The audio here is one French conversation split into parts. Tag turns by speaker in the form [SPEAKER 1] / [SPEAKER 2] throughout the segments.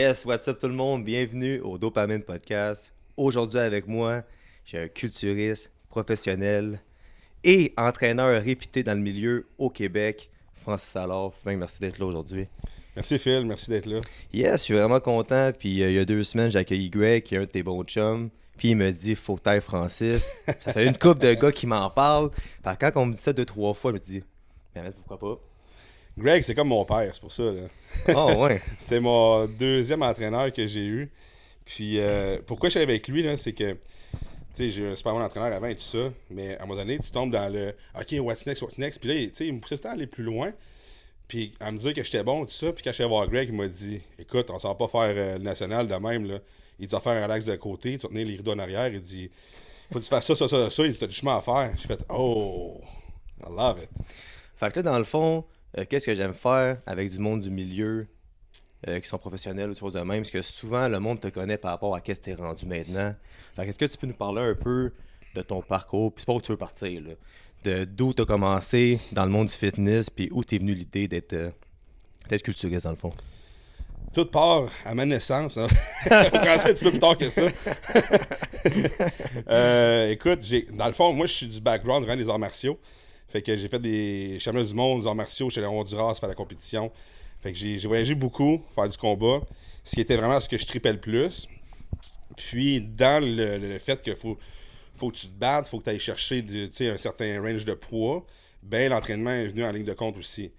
[SPEAKER 1] Yes, what's up tout le monde? Bienvenue au Dopamine Podcast. Aujourd'hui avec moi, j'ai un culturiste professionnel et entraîneur réputé dans le milieu au Québec, Francis Allard. Frank, merci d'être là aujourd'hui.
[SPEAKER 2] Merci Phil, merci d'être là.
[SPEAKER 1] Yes, je suis vraiment content. Puis il y a 2 semaines, j'ai accueilli Greg, qui est un de tes bons chums. Puis il me dit, faut que t'ailles Francis. Ça fait une couple de gars qui m'en parlent. Fait que quand on me dit ça 2, 3 fois, je me dis, ben, pourquoi pas?
[SPEAKER 2] Greg, c'est comme mon père, c'est pour ça. Là.
[SPEAKER 1] Oh ouais.
[SPEAKER 2] C'est mon deuxième entraîneur que j'ai eu. Puis pourquoi je suis avec lui, là, c'est que j'ai un super bon entraîneur avant et tout ça, mais à un moment donné, tu tombes dans le OK, what's next, what's next. Puis là, il me poussait tout le temps à aller plus loin. Puis à me dire que j'étais bon, tout ça. Puis quand je suis allé voir Greg, il m'a dit écoute, on s'en va pas faire le national de même. Là. Il dit tu vas faire un relax de côté, tu vas tenir les rideaux en arrière. Il dit faut que tu fasses ça, ça, ça, ça. Il dit t'as du chemin à faire. J'ai fait oh, I love it.
[SPEAKER 1] Fait que là, dans le fond, qu'est-ce que j'aime faire avec du monde du milieu qui sont professionnels ou des choses de même? Parce que souvent, le monde te connaît par rapport à qu'est-ce que tu es rendu maintenant. Fait que est-ce que tu peux nous parler un peu de ton parcours? Puis c'est pas où tu veux partir, là. De d'où tu as commencé dans le monde du fitness, puis où t'es venu l'idée d'être culturiste, dans le fond.
[SPEAKER 2] Tout part à ma naissance. Hein. On commence un petit peu plus tard que ça. Écoute, dans le fond, moi, je suis du background vraiment des arts martiaux. Fait que j'ai fait des championnats du monde, des arts martiaux, chez les Honduras, faire la compétition. Fait que j'ai voyagé beaucoup, faire du combat, ce qui était vraiment ce que je tripais le plus. Puis, dans le fait qu'il faut que tu te battes, faut que tu ailles chercher un certain range de poids, ben l'entraînement est venu en ligne de compte aussi.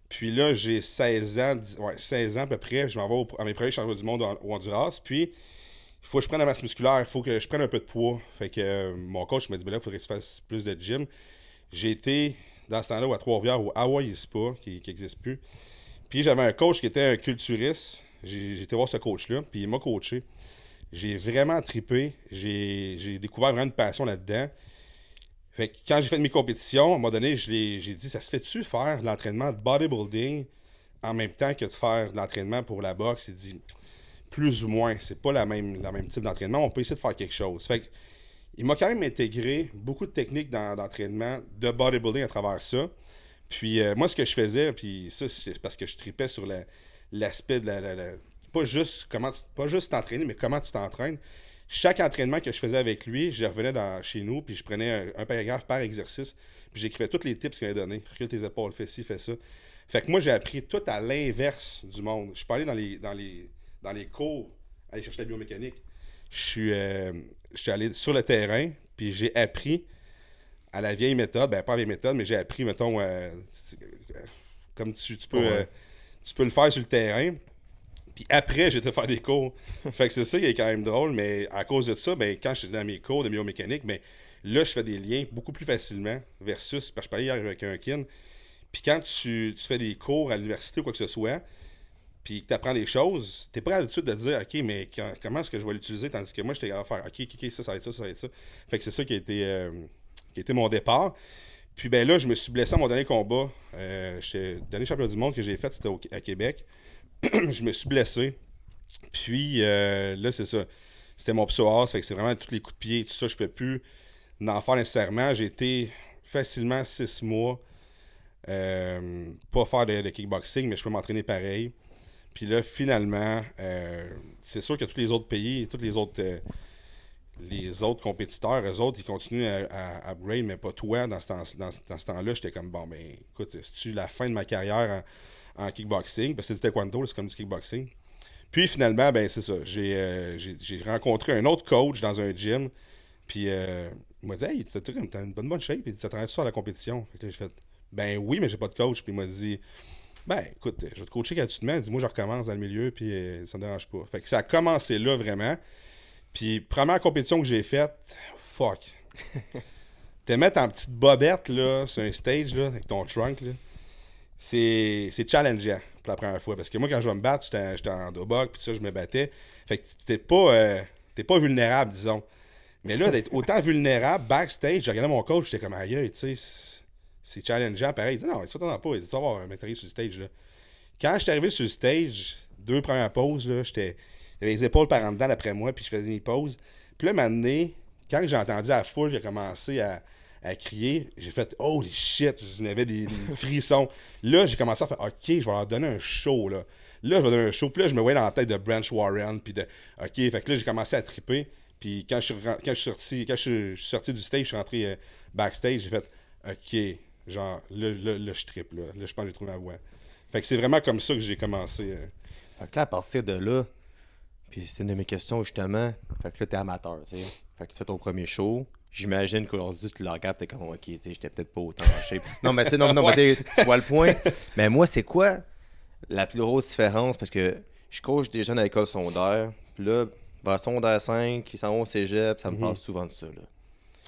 [SPEAKER 2] Puis là, j'ai 16 ans, 16 ans à peu près, je m'en vais à mes premiers championnats du monde au Honduras. Puis, il faut que je prenne la masse musculaire, il faut que je prenne un peu de poids. Fait que mon coach m'a dit, ben là, il faudrait que tu fasses plus de gym. J'ai été, dans ce temps-là, à Trois-Rivières, au Hawaii Spa, qui n'existe plus. Puis j'avais un coach qui était un culturiste. J'ai été voir ce coach-là, puis il m'a coaché. J'ai vraiment trippé. J'ai découvert vraiment une passion là-dedans. Fait que quand j'ai fait mes compétitions, à un moment donné, j'ai dit, ça se fait-tu faire de l'entraînement de bodybuilding en même temps que de faire de l'entraînement pour la boxe? Il dit, plus ou moins, c'est pas la même type d'entraînement. On peut essayer de faire quelque chose. Fait que il m'a quand même intégré beaucoup de techniques d'entraînement de bodybuilding à travers ça. Puis moi, ce que je faisais, puis ça, c'est parce que je tripais sur l'aspect de pas juste t'entraîner, mais comment tu t'entraînes. Chaque entraînement que je faisais avec lui, je revenais chez nous, puis je prenais un paragraphe par exercice, puis j'écrivais tous les tips qu'il m'avait donnés. Recule tes épaules, fais ci, fais ça. Fait que moi, j'ai appris tout à l'inverse du monde. Je suis pas allé dans les cours, aller chercher la biomécanique. Je suis allé sur le terrain, puis j'ai appris à la vieille méthode. Ben, pas à la vieille méthode, mais j'ai appris, mettons, comme tu peux le faire sur le terrain. Puis après, j'ai été faire des cours. Fait que c'est ça qui est quand même drôle, mais à cause de ça, ben, quand j'étais dans mes cours de biomécanique, ben, là, je fais des liens beaucoup plus facilement versus, parce que je parlais hier avec un kin. Puis quand tu fais des cours à l'université ou quoi que ce soit, puis que tu apprends des choses, tu n'es pas à l'habitude de te dire, OK, mais comment est-ce que je vais l'utiliser? Tandis que moi, j'étais capable de faire, OK, ça va être ça, ça va être ça. Fait que c'est ça qui a été mon départ. Puis ben là, je me suis blessé à mon dernier combat. Le dernier championnat du monde que j'ai fait, c'était à Québec. Je me suis blessé. Puis là, c'est ça. C'était mon psoas, fait que c'est vraiment tous les coups de pied, tout ça, je peux plus en faire nécessairement. J'ai été facilement 6 mois pas faire de kickboxing, mais je peux m'entraîner pareil. Puis là, finalement, c'est sûr que tous les autres pays, tous les autres compétiteurs, eux autres, ils continuent à upgrade, mais pas toi. Dans ce temps-là, j'étais comme, bon, ben, écoute, c'est-tu la fin de ma carrière en kickboxing? Parce que c'est du taekwondo, c'est comme du kickboxing. Puis finalement, ben, c'est ça. J'ai rencontré un autre coach dans un gym. Puis il m'a dit, hey, t'as une bonne shape. Il dit, ça t'arrête ça à la compétition. Fait que là, j'ai fait, ben oui, mais j'ai pas de coach. Puis il m'a dit, ben écoute, je vais te coacher gratuitement. Il dit, moi, je recommence dans le milieu. Puis ça me dérange pas. Fait que ça a commencé là vraiment. Puis, première compétition que j'ai faite, fuck. Te mettre en petite bobette, là, sur un stage, là, avec ton trunk, là, c'est challengeant pour la première fois. Parce que moi, quand je vais me battre, j'étais en dobok, puis ça, je me battais. Fait que t'es pas vulnérable, disons. Mais là, d'être autant vulnérable, backstage, j'ai regardé mon coach, j'étais comme aïe, tu sais, c'est challengeant. Pareil, il dit non, ça t'en a pas. Il dit ça va avoir un matériel sur le stage, là. Quand je suis arrivé sur le stage, 2 premières pauses, là, j'avais les épaules par en dedans d'après moi, puis je faisais mes pauses. Puis là, un moment donné, quand j'ai entendu la foule qui a commencé à à crier. J'ai fait « Holy shit! » J'avais des frissons. Là, j'ai commencé à faire « OK, je vais leur donner un show, là. » Là, je vais donner un show. Puis là, je me voyais dans la tête de Branch Warren. Puis de « OK. » Fait que là, j'ai commencé à triper. Puis quand je suis sorti du stage, je suis rentré backstage, j'ai fait « OK. » Genre, là, je tripe, là. Là, je pense que j'ai trouvé ma voix. Fait que c'est vraiment comme ça que j'ai commencé.
[SPEAKER 1] Fait que là, à partir de là, puis c'est une de mes questions justement, fait que là, t'es amateur, tu sais. Fait que tu fais ton premier show. J'imagine qu'aujourd'hui, tu le regardes, t'es comme, ok, tu sais, j'étais peut-être pas autant en shape. Non, mais tu sais, non, mais tu vois le point. Mais moi, c'est quoi la plus grosse différence? Parce que je coach des jeunes à l'école secondaire, puis là, vers secondaire 5, ils s'en vont au cégep, ça me parle souvent de ça, là.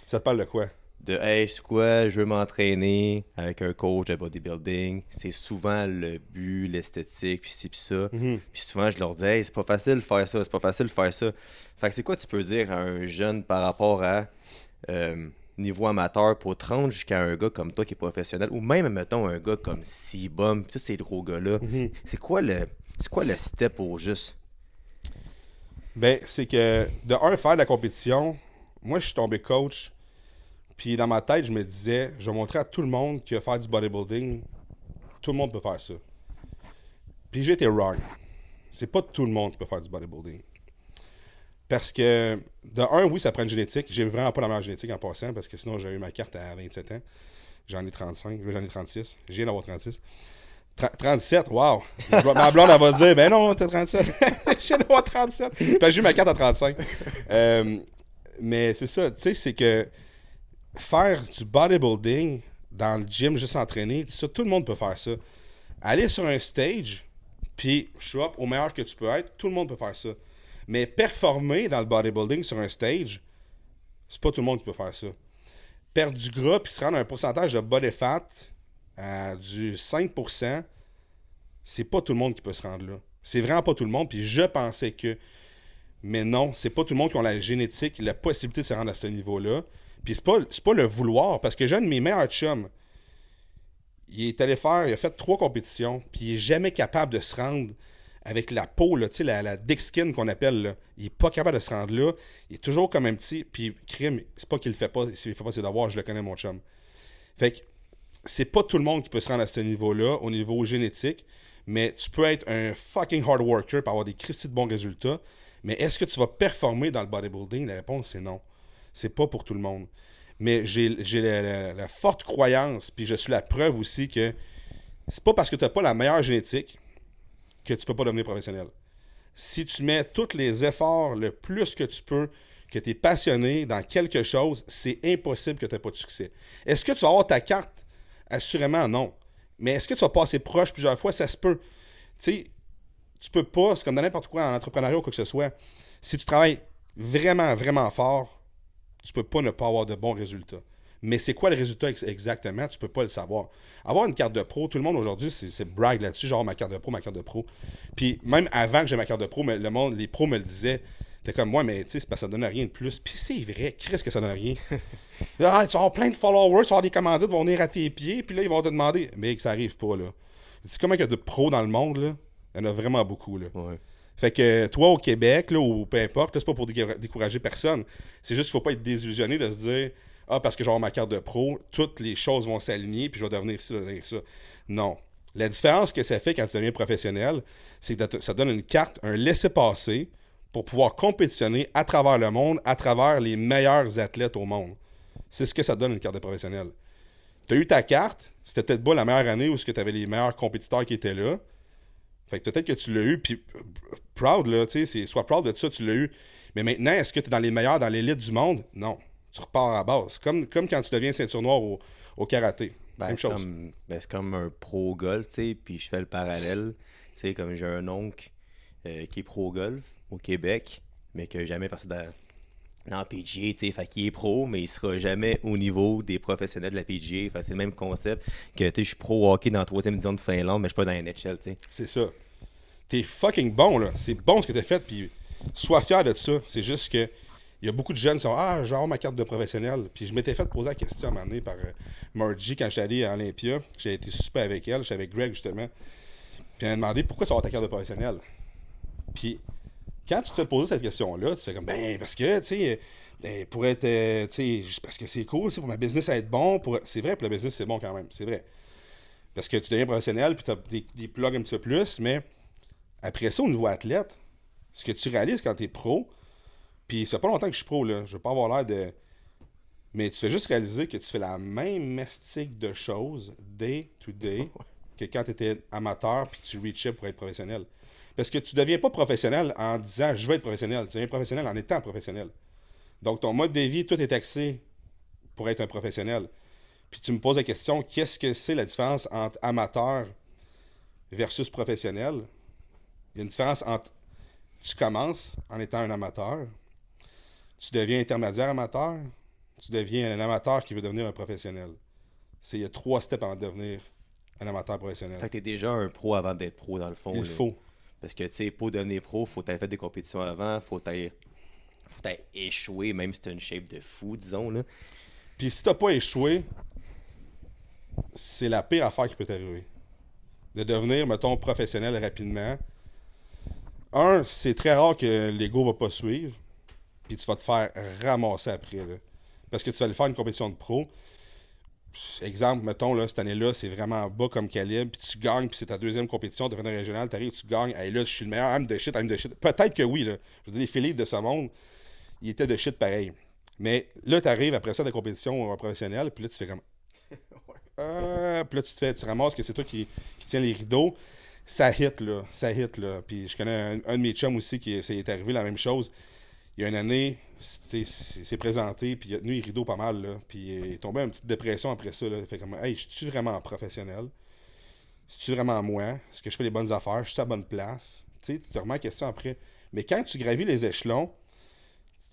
[SPEAKER 2] Ça te parle de quoi?
[SPEAKER 1] De hey, c'est quoi, je veux m'entraîner avec un coach de bodybuilding. C'est souvent le but, l'esthétique, puis ci, puis ça. Puis souvent, je leur dis, hey, c'est pas facile de faire ça, c'est pas facile de faire ça. Fait que c'est quoi tu peux dire à un jeune par rapport à niveau amateur pour te rendre jusqu'à un gars comme toi qui est professionnel, ou même, mettons, un gars comme C-Bum, tous ces gros gars-là. C'est quoi le step au juste?
[SPEAKER 2] Ben, c'est que, de un, faire de la compétition, moi, je suis tombé coach. Puis dans ma tête, je me disais, je vais montrer à tout le monde que faire du bodybuilding, tout le monde peut faire ça. Puis j'étais wrong. C'est pas tout le monde qui peut faire du bodybuilding. Parce que, de un, oui, ça prend une génétique. J'ai vraiment pas la meilleure génétique en passant, parce que sinon, j'ai eu ma carte à 27 ans. J'en ai 35, j'en ai 36. Je viens d'avoir 36. 37, wow! Ma blonde, elle va dire, ben non, t'as 37. Je viens d'avoir 37. Puis j'ai eu ma carte à 35. Mais c'est ça, tu sais, c'est que faire du bodybuilding dans le gym, juste s'entraîner, ça, tout le monde peut faire ça. Aller sur un stage, puis show up au meilleur que tu peux être, tout le monde peut faire ça. Mais performer dans le bodybuilding sur un stage, c'est pas tout le monde qui peut faire ça. Perdre du gras puis se rendre à un pourcentage de body fat à du 5%, c'est pas tout le monde qui peut se rendre là. C'est vraiment pas tout le monde, puis je pensais que... Mais non, c'est pas tout le monde qui a la génétique, la possibilité de se rendre à ce niveau-là. Puis c'est pas le vouloir, parce que j'ai un de mes meilleurs chums, il est allé faire, il a fait 3 compétitions, puis il est jamais capable de se rendre avec la peau, là, tu sais, la thick skin qu'on appelle, là. Il est pas capable de se rendre là, il est toujours comme un petit, puis crime, c'est pas qu'il le fait pas, il fait pas ses devoirs, je le connais, mon chum. Fait que c'est pas tout le monde qui peut se rendre à ce niveau-là, au niveau génétique, mais tu peux être un fucking hard worker pour avoir des cristis de bons résultats, mais est-ce que tu vas performer dans le bodybuilding? La réponse, c'est non. C'est pas pour tout le monde. Mais j'ai la forte croyance, puis je suis la preuve aussi que c'est pas parce que tu n'as pas la meilleure génétique que tu peux pas devenir professionnel. Si tu mets tous les efforts, le plus que tu peux, que tu es passionné dans quelque chose, c'est impossible que tu n'aies pas de succès. Est-ce que tu vas avoir ta carte? Assurément, non. Mais est-ce que tu vas passer proche plusieurs fois? Ça se peut. Tu sais, tu peux pas, c'est comme dans n'importe quoi en entrepreneuriat ou quoi que ce soit. Si tu travailles vraiment, vraiment fort, tu peux pas ne pas avoir de bons résultats. Mais c'est quoi le résultat exactement? Tu peux pas le savoir. Avoir une carte de pro, tout le monde aujourd'hui, c'est brag là-dessus, genre ma carte de pro, ma carte de pro. Puis même avant que j'ai ma carte de pro, mais le monde, les pros me le disaient. T'es comme moi, mais tu sais, c'est parce que ça donne rien de plus. Puis c'est vrai, Chris, que ça donne rien. Tu vas avoir plein de followers, tu vas avoir des commandites, vont venir à tes pieds, puis là, ils vont te demander. Mais que ça arrive pas, là. C'est comment il y a de pros dans le monde, là? Il y en a vraiment beaucoup, là.
[SPEAKER 1] Ouais.
[SPEAKER 2] Fait que toi, au Québec, là, ou peu importe, là, c'est pas pour décourager personne. C'est juste qu'il faut pas être désillusionné de se dire ah, parce que j'ai ma carte de pro, toutes les choses vont s'aligner, puis je vais devenir ci, devenir ça. Non. La différence que ça fait quand tu deviens professionnel, c'est que ça donne une carte, un laissez-passer pour pouvoir compétitionner à travers le monde, à travers les meilleurs athlètes au monde. C'est ce que ça donne une carte de professionnel. Tu as eu ta carte, c'était peut-être pas la meilleure année où tu avais les meilleurs compétiteurs qui étaient là. Fait que peut-être que tu l'as eu, puis proud, là, tu sais, sois proud de ça, tu l'as eu. Mais maintenant, est-ce que tu es dans les meilleurs, dans l'élite du monde? Non. Tu repars à la base. Comme quand tu deviens ceinture noire au karaté. Même chose.
[SPEAKER 1] C'est comme un pro golf, tu sais, puis je fais le parallèle. Tu sais, comme j'ai un oncle qui est pro golf au Québec, mais qui n'a jamais passé dans PGA, tu sais, fait qu'il est pro, mais il sera jamais au niveau des professionnels de la PGA. Fait c'est le même concept que, tu sais, je suis pro hockey dans la 3e division de Finlande, mais je suis pas dans la NHL, tu sais.
[SPEAKER 2] C'est ça. T'es fucking bon, là. C'est bon ce que t'as fait, puis sois fier de ça. C'est juste que il y a beaucoup de jeunes qui sont « Ah, j'ai ma carte de professionnel. » Puis je m'étais fait poser la question à un moment donné par Margie quand j'étais allé à Olympia. J'ai été super avec elle. J'étais avec Greg, justement. Puis elle m'a demandé « Pourquoi tu vas avoir ta carte de professionnel? » Puis quand tu te fais poser cette question-là, tu fais comme « Ben, parce que, tu sais, Ben, pour être, tu sais, juste parce que c'est cool, pour ma business à être bon, c'est vrai, pour le business, c'est bon quand même, c'est vrai. Parce que tu deviens professionnel, puis tu as des plugs un petit peu plus, mais après ça, au niveau athlète, ce que tu réalises quand tu es pro, puis ça fait pas longtemps que je suis pro, là, je veux pas avoir l'air de... Mais tu fais juste réaliser que tu fais la même mestique de choses, day to day, que quand tu étais amateur, puis tu reachais pour être professionnel. Parce que tu deviens pas professionnel en disant « je veux être professionnel », tu deviens professionnel en étant professionnel. Donc ton mode de vie, tout est axé pour être un professionnel. Puis tu me poses la question, qu'est-ce que c'est la différence entre amateur versus professionnel? Il y a une différence entre tu commences en étant un amateur, tu deviens intermédiaire amateur, tu deviens un amateur qui veut devenir un professionnel. Il y a 3 steps avant de devenir un amateur professionnel.
[SPEAKER 1] Fait que t'es déjà un pro avant d'être pro, dans le fond.
[SPEAKER 2] Il
[SPEAKER 1] là.
[SPEAKER 2] faut.
[SPEAKER 1] Parce que, tu sais, pour devenir pro, faut t'avoir fait des compétitions avant, faut t'avoir échoué, même si t'as une shape de fou, disons, là.
[SPEAKER 2] Puis si t'as pas échoué, c'est la pire affaire qui peut t'arriver. De devenir, mettons, professionnel rapidement. C'est très rare que l'ego va pas suivre, puis tu vas te faire ramasser après, là. Parce que tu vas aller faire une compétition de pro. Exemple, mettons, là, cette année-là, c'est vraiment bas comme calibre, puis tu gagnes, puis c'est ta deuxième compétition, de devenir régional, t'arrives, tu gagnes, hey, là, je suis le meilleur, I'm the shit, I'm the shit. Peut-être que oui, là. Je veux dire, les Philippe de ce monde, ils étaient de shit pareil. Mais là, t'arrives après ça à des compétitions professionnelles, puis là, tu fais comme. Puis là, tu ramasses que c'est toi qui tiens les rideaux. Ça hit, là. Ça hit, là. Puis je connais un de mes chums aussi qui est arrivé la même chose. Il y a une année, c'est présenté, puis il a tenu les rideaux pas mal, là. Puis il est tombé en petite dépression après ça, là. Il fait comme, hey, je suis vraiment professionnel? Je suis vraiment moi? Est-ce que je fais les bonnes affaires? Je suis à la bonne place? Tu sais, tu te remets la question après. Mais quand tu gravis les échelons,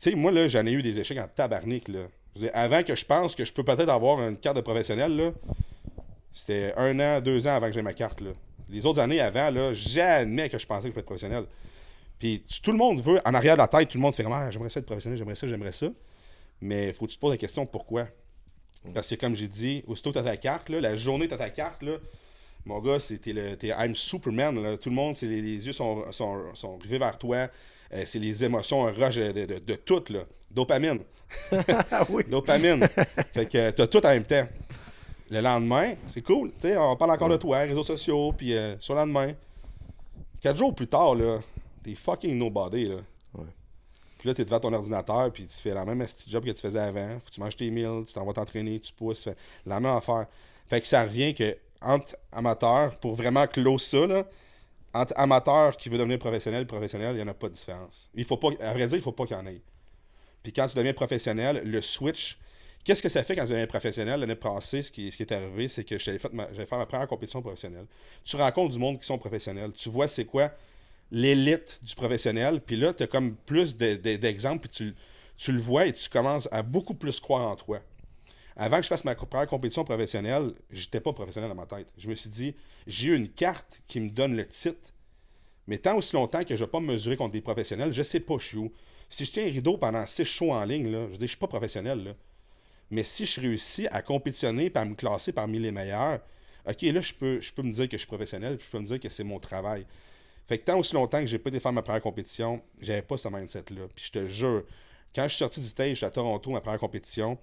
[SPEAKER 2] tu sais, moi, là, j'en ai eu des échecs en tabarnak, là. Je veux dire, avant que je pense que je peux peut-être avoir une carte de professionnel, là, c'était 1 an, 2 ans avant que j'ai ma carte, là. Les autres années avant, là, jamais que je pensais que je pouvais être professionnel. Puis tout le monde veut, en arrière de la tête, tout le monde fait comme j'aimerais ça être professionnel, j'aimerais ça. Mais il faut que tu te poses la question pourquoi. Parce que comme j'ai dit, aussitôt que tu as ta carte, là, la journée que tu as ta carte, là, mon gars, t'es I'm Superman. Là. Tout le monde, les yeux sont rivés vers toi. C'est les émotions, un rush de tout. Là. Dopamine.
[SPEAKER 1] Oui.
[SPEAKER 2] Dopamine. Fait que t'as tout en même temps. Le lendemain, c'est cool. T'sais, on parle encore de toi, réseaux sociaux, puis sur le lendemain. 4 jours plus tard, là, t'es fucking nobody. Là.
[SPEAKER 1] Ouais.
[SPEAKER 2] Puis là, t'es devant ton ordinateur, puis tu fais la même petit job que tu faisais avant. Faut que tu manges tes meals, tu t'en vas t'entraîner, tu pousses, tu fais la même affaire. Fait que ça revient que entre amateurs, pour vraiment close ça, là, entre amateurs qui veut devenir professionnel et professionnel, il n'y en a pas de différence. Il faut pas, à vrai dire, il faut pas qu'il y en ait. Puis quand tu deviens professionnel, le switch, qu'est-ce que ça fait quand tu deviens professionnel? L'année passée, ce qui est arrivé, c'est que j'allais faire ma première compétition professionnelle. Tu rencontres du monde qui sont professionnels. Tu vois c'est quoi l'élite du professionnel. Puis là, tu as comme plus d'exemples, puis tu le vois et tu commences à beaucoup plus croire en toi. Avant que je fasse ma première compétition professionnelle, j'étais pas professionnel dans ma tête. Je me suis dit, j'ai eu une carte qui me donne le titre, mais tant aussi longtemps que je ne vais pas me mesurer contre des professionnels, je sais pas je suis où. Si je tiens un rideau pendant 6 shows en ligne, là, je veux dire, je suis pas professionnel. Là. Mais si je réussis à compétitionner et à me classer parmi les meilleurs, OK, là, je peux me dire que je suis professionnel, puis je peux me dire que c'est mon travail. Fait que tant aussi longtemps que j'ai pas été faire ma première compétition, j'avais pas ce mindset-là. Puis je te jure, quand je suis sorti du stage à Toronto, ma première compétition,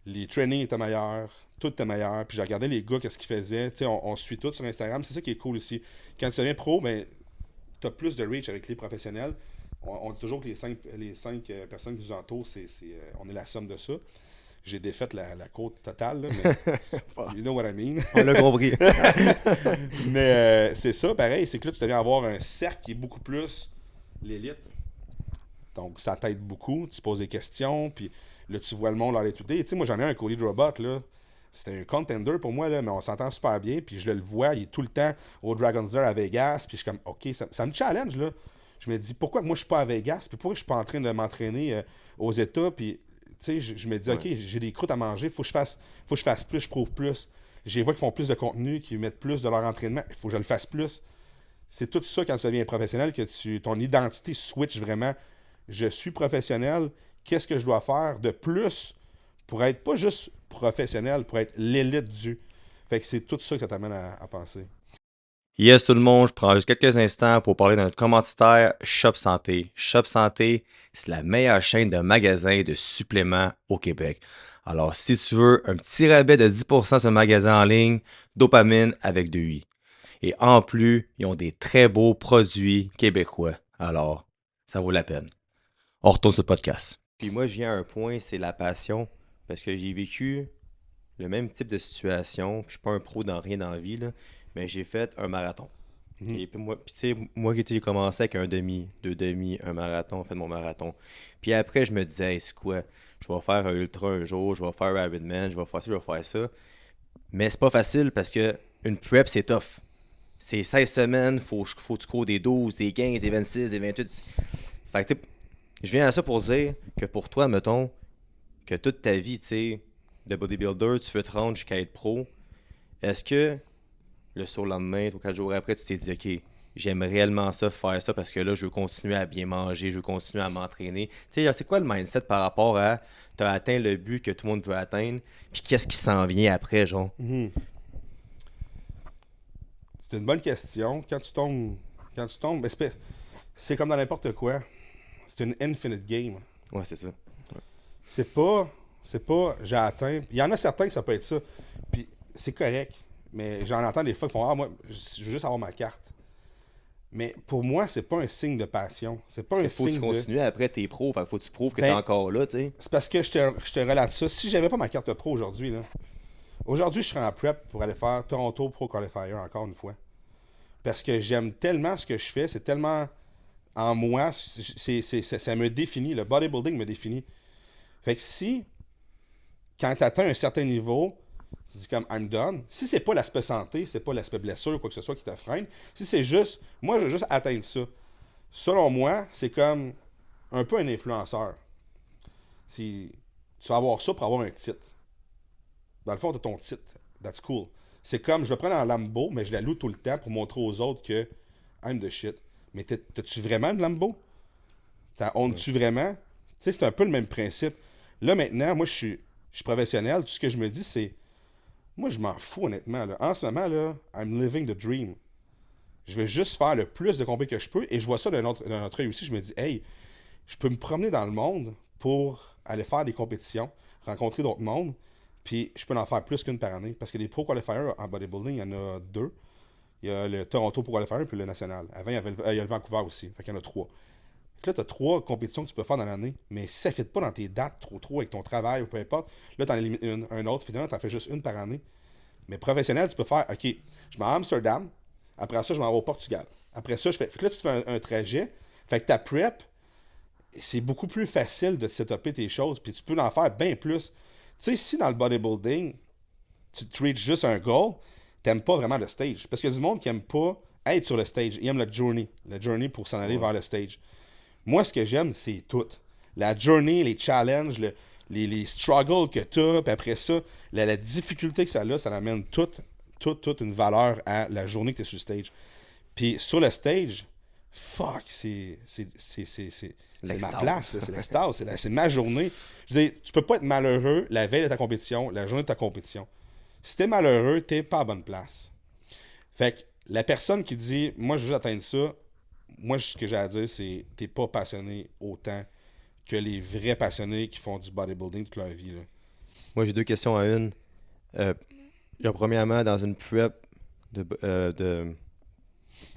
[SPEAKER 2] les trainings étaient meilleurs, tout était meilleur. Puis j'ai regardé les gars, qu'est-ce qu'ils faisaient. Tu sais, on suit tout sur Instagram. C'est ça qui est cool aussi. Quand tu deviens pro, ben, tu as plus de reach avec les professionnels. On dit toujours que les cinq personnes qui nous entourent, on est la somme de ça. J'ai défait la côte totale, là, mais you know what I mean.
[SPEAKER 1] On l'a compris.
[SPEAKER 2] Mais c'est ça, pareil, c'est que là, tu deviens avoir un cercle qui est beaucoup plus l'élite. Donc, ça t'aide beaucoup. Tu poses des questions, puis là, tu vois le monde aller tout day. Tu sais, moi, j'en ai un Cody Robot, là. C'était un contender pour moi, là, mais on s'entend super bien. Puis je le vois, il est tout le temps au Dragon's Den à Vegas. Puis je suis comme, OK, ça me challenge, là. Je me dis, pourquoi moi, je suis pas à Vegas? Puis pourquoi je suis pas en train de m'entraîner aux États? Puis, tu sais, je me dis, OK, j'ai des croûtes à manger. Faut que je fasse plus, je prouve plus. J'ai vois qui font plus de contenu, qui mettent plus de leur entraînement. Il faut que je le fasse plus. C'est tout ça, quand tu deviens professionnel, que ton identité switch vraiment. Je suis professionnel, qu'est-ce que je dois faire de plus pour être pas juste professionnel, pour être l'élite du. Fait que c'est tout ça que ça t'amène à penser.
[SPEAKER 1] Yes, tout le monde, je prends juste quelques instants pour parler de notre commanditaire Shop Santé. Shop Santé, c'est la meilleure chaîne de magasins de suppléments au Québec. Alors, si tu veux un petit rabais de 10% sur le magasin en ligne, Dopamine avec 2i. Et en plus, ils ont des très beaux produits québécois. Alors, ça vaut la peine. On retourne sur le podcast. Puis moi, je viens à un point, c'est la passion. Parce que j'ai vécu le même type de situation. Puis je suis pas un pro dans rien dans la vie, là, mais j'ai fait un marathon.
[SPEAKER 2] Mhm.
[SPEAKER 1] Et puis moi, puis tu sais, moi j'ai commencé avec un demi, deux demi, un marathon, fait mon marathon. Puis après, je me disais, hey, c'est quoi? Je vais faire un ultra un jour, je vais faire un Ironman, je vais faire ça, je vais faire ça. Mais c'est pas facile parce que une prep, c'est tough. C'est 16 semaines, faut que tu cours des 12, des 15, des 26, des 28. Fait que je viens à ça pour dire que pour toi, mettons, que toute ta vie, tu sais, de bodybuilder, tu veux te rendre jusqu'à être pro, est-ce que le surlendemain, 3-4 jours après, tu t'es dit, OK, j'aime réellement ça, faire ça, parce que là, je veux continuer à bien manger, je veux continuer à m'entraîner. Tu sais, c'est quoi le mindset par rapport à tu as atteint le but que tout le monde veut atteindre, puis qu'est-ce qui s'en vient après, genre?
[SPEAKER 2] Mhm. C'est une bonne question. Quand tu tombes, c'est comme dans n'importe quoi. C'est une infinite game.
[SPEAKER 1] Ouais, c'est ça.
[SPEAKER 2] C'est pas, c'est pas, j'ai atteint. Il y en a certains que ça peut être ça. Puis c'est correct. Mais j'en entends des fois qui font, ah, moi, je veux juste avoir ma carte. Mais pour moi, c'est pas un signe de passion. C'est pas un
[SPEAKER 1] Il faut que tu
[SPEAKER 2] signe de.
[SPEAKER 1] continues après, t'es pro, fait que faut que tu prouves que t'es
[SPEAKER 2] Ben,
[SPEAKER 1] encore là, tu sais.
[SPEAKER 2] c'est parce que je te relate ça. Si j'avais pas ma carte pro aujourd'hui, là, aujourd'hui, je serais en prep pour aller faire Toronto Pro Qualifier encore une fois. Parce que j'aime tellement ce que je fais, c'est tellement en moi, ça me définit. Le bodybuilding me définit. Fait que si, quand tu atteins un certain niveau, tu dis comme I'm done. Si c'est pas l'aspect santé, c'est pas l'aspect blessure ou quoi que ce soit qui te freine, si c'est juste, moi je veux juste atteindre ça. Selon moi, c'est comme un peu un influenceur. Si tu vas avoir ça pour avoir un titre. Dans le fond, tu as ton titre. That's cool. C'est comme, je vais prendre un Lambo, mais je la loue tout le temps pour montrer aux autres que I'm the shit. Mais t'as-tu vraiment de Lambo? T'en
[SPEAKER 1] Ouais.
[SPEAKER 2] hontes-tu vraiment? Tu sais, c'est un peu le même principe. Là, maintenant, moi, je suis professionnel. Tout ce que je me dis, c'est. Moi, je m'en fous, honnêtement. Là. En ce moment, là, I'm living the dream. Je vais juste faire le plus de compé que je peux. Et je vois ça d'un autre œil aussi. Je me dis, hey, je peux me promener dans le monde pour aller faire des compétitions, rencontrer d'autres mondes. Puis je peux en faire plus qu'une par année. Parce que les Pro Qualifiers en bodybuilding, il y en a deux. Il y a le Toronto Pro Qualifier puis le National. Avant, il y a le Vancouver aussi. Fait qu'il y en a trois. Là, tu as trois compétitions que tu peux faire dans l'année, mais si ça ne fit pas dans tes dates trop avec ton travail ou peu importe, là, tu en élimines un autre. Finalement, tu en fais juste une par année. Mais professionnel, tu peux faire, OK, je m'en vais à Amsterdam, après ça, je m'en vais au Portugal. Après ça, je fais. Fait que là, tu fais un trajet. Fait que ta prep, c'est beaucoup plus facile de te setuper tes choses, puis tu peux en faire bien plus. Tu sais, si dans le bodybuilding, tu treats juste un goal, t'aimes pas vraiment le stage. Parce qu'il y a du monde qui aime pas être sur le stage. Il aime le journey. Le journey pour s'en aller
[SPEAKER 1] Ouais.
[SPEAKER 2] vers le stage. Moi, ce que j'aime, c'est tout. La journey, les challenges, les struggles que tu as, puis après ça, la difficulté que ça a, ça amène toute une valeur à la journée que tu es sur le stage. Puis sur le stage, fuck, c'est ma
[SPEAKER 1] L'extase.
[SPEAKER 2] place, là, c'est l'extase, c'est ma journée. Je veux dire, tu peux pas être malheureux la veille de ta compétition, la journée de ta compétition. Si t'es malheureux, t'es pas à bonne place. Fait que la personne qui dit, moi, je veux juste atteindre ça, moi, ce que j'ai à dire, c'est t'es pas passionné autant que les vrais passionnés qui font du bodybuilding toute leur vie. Là.
[SPEAKER 1] Moi, j'ai deux questions à une. Euh, premièrement, dans une prep pour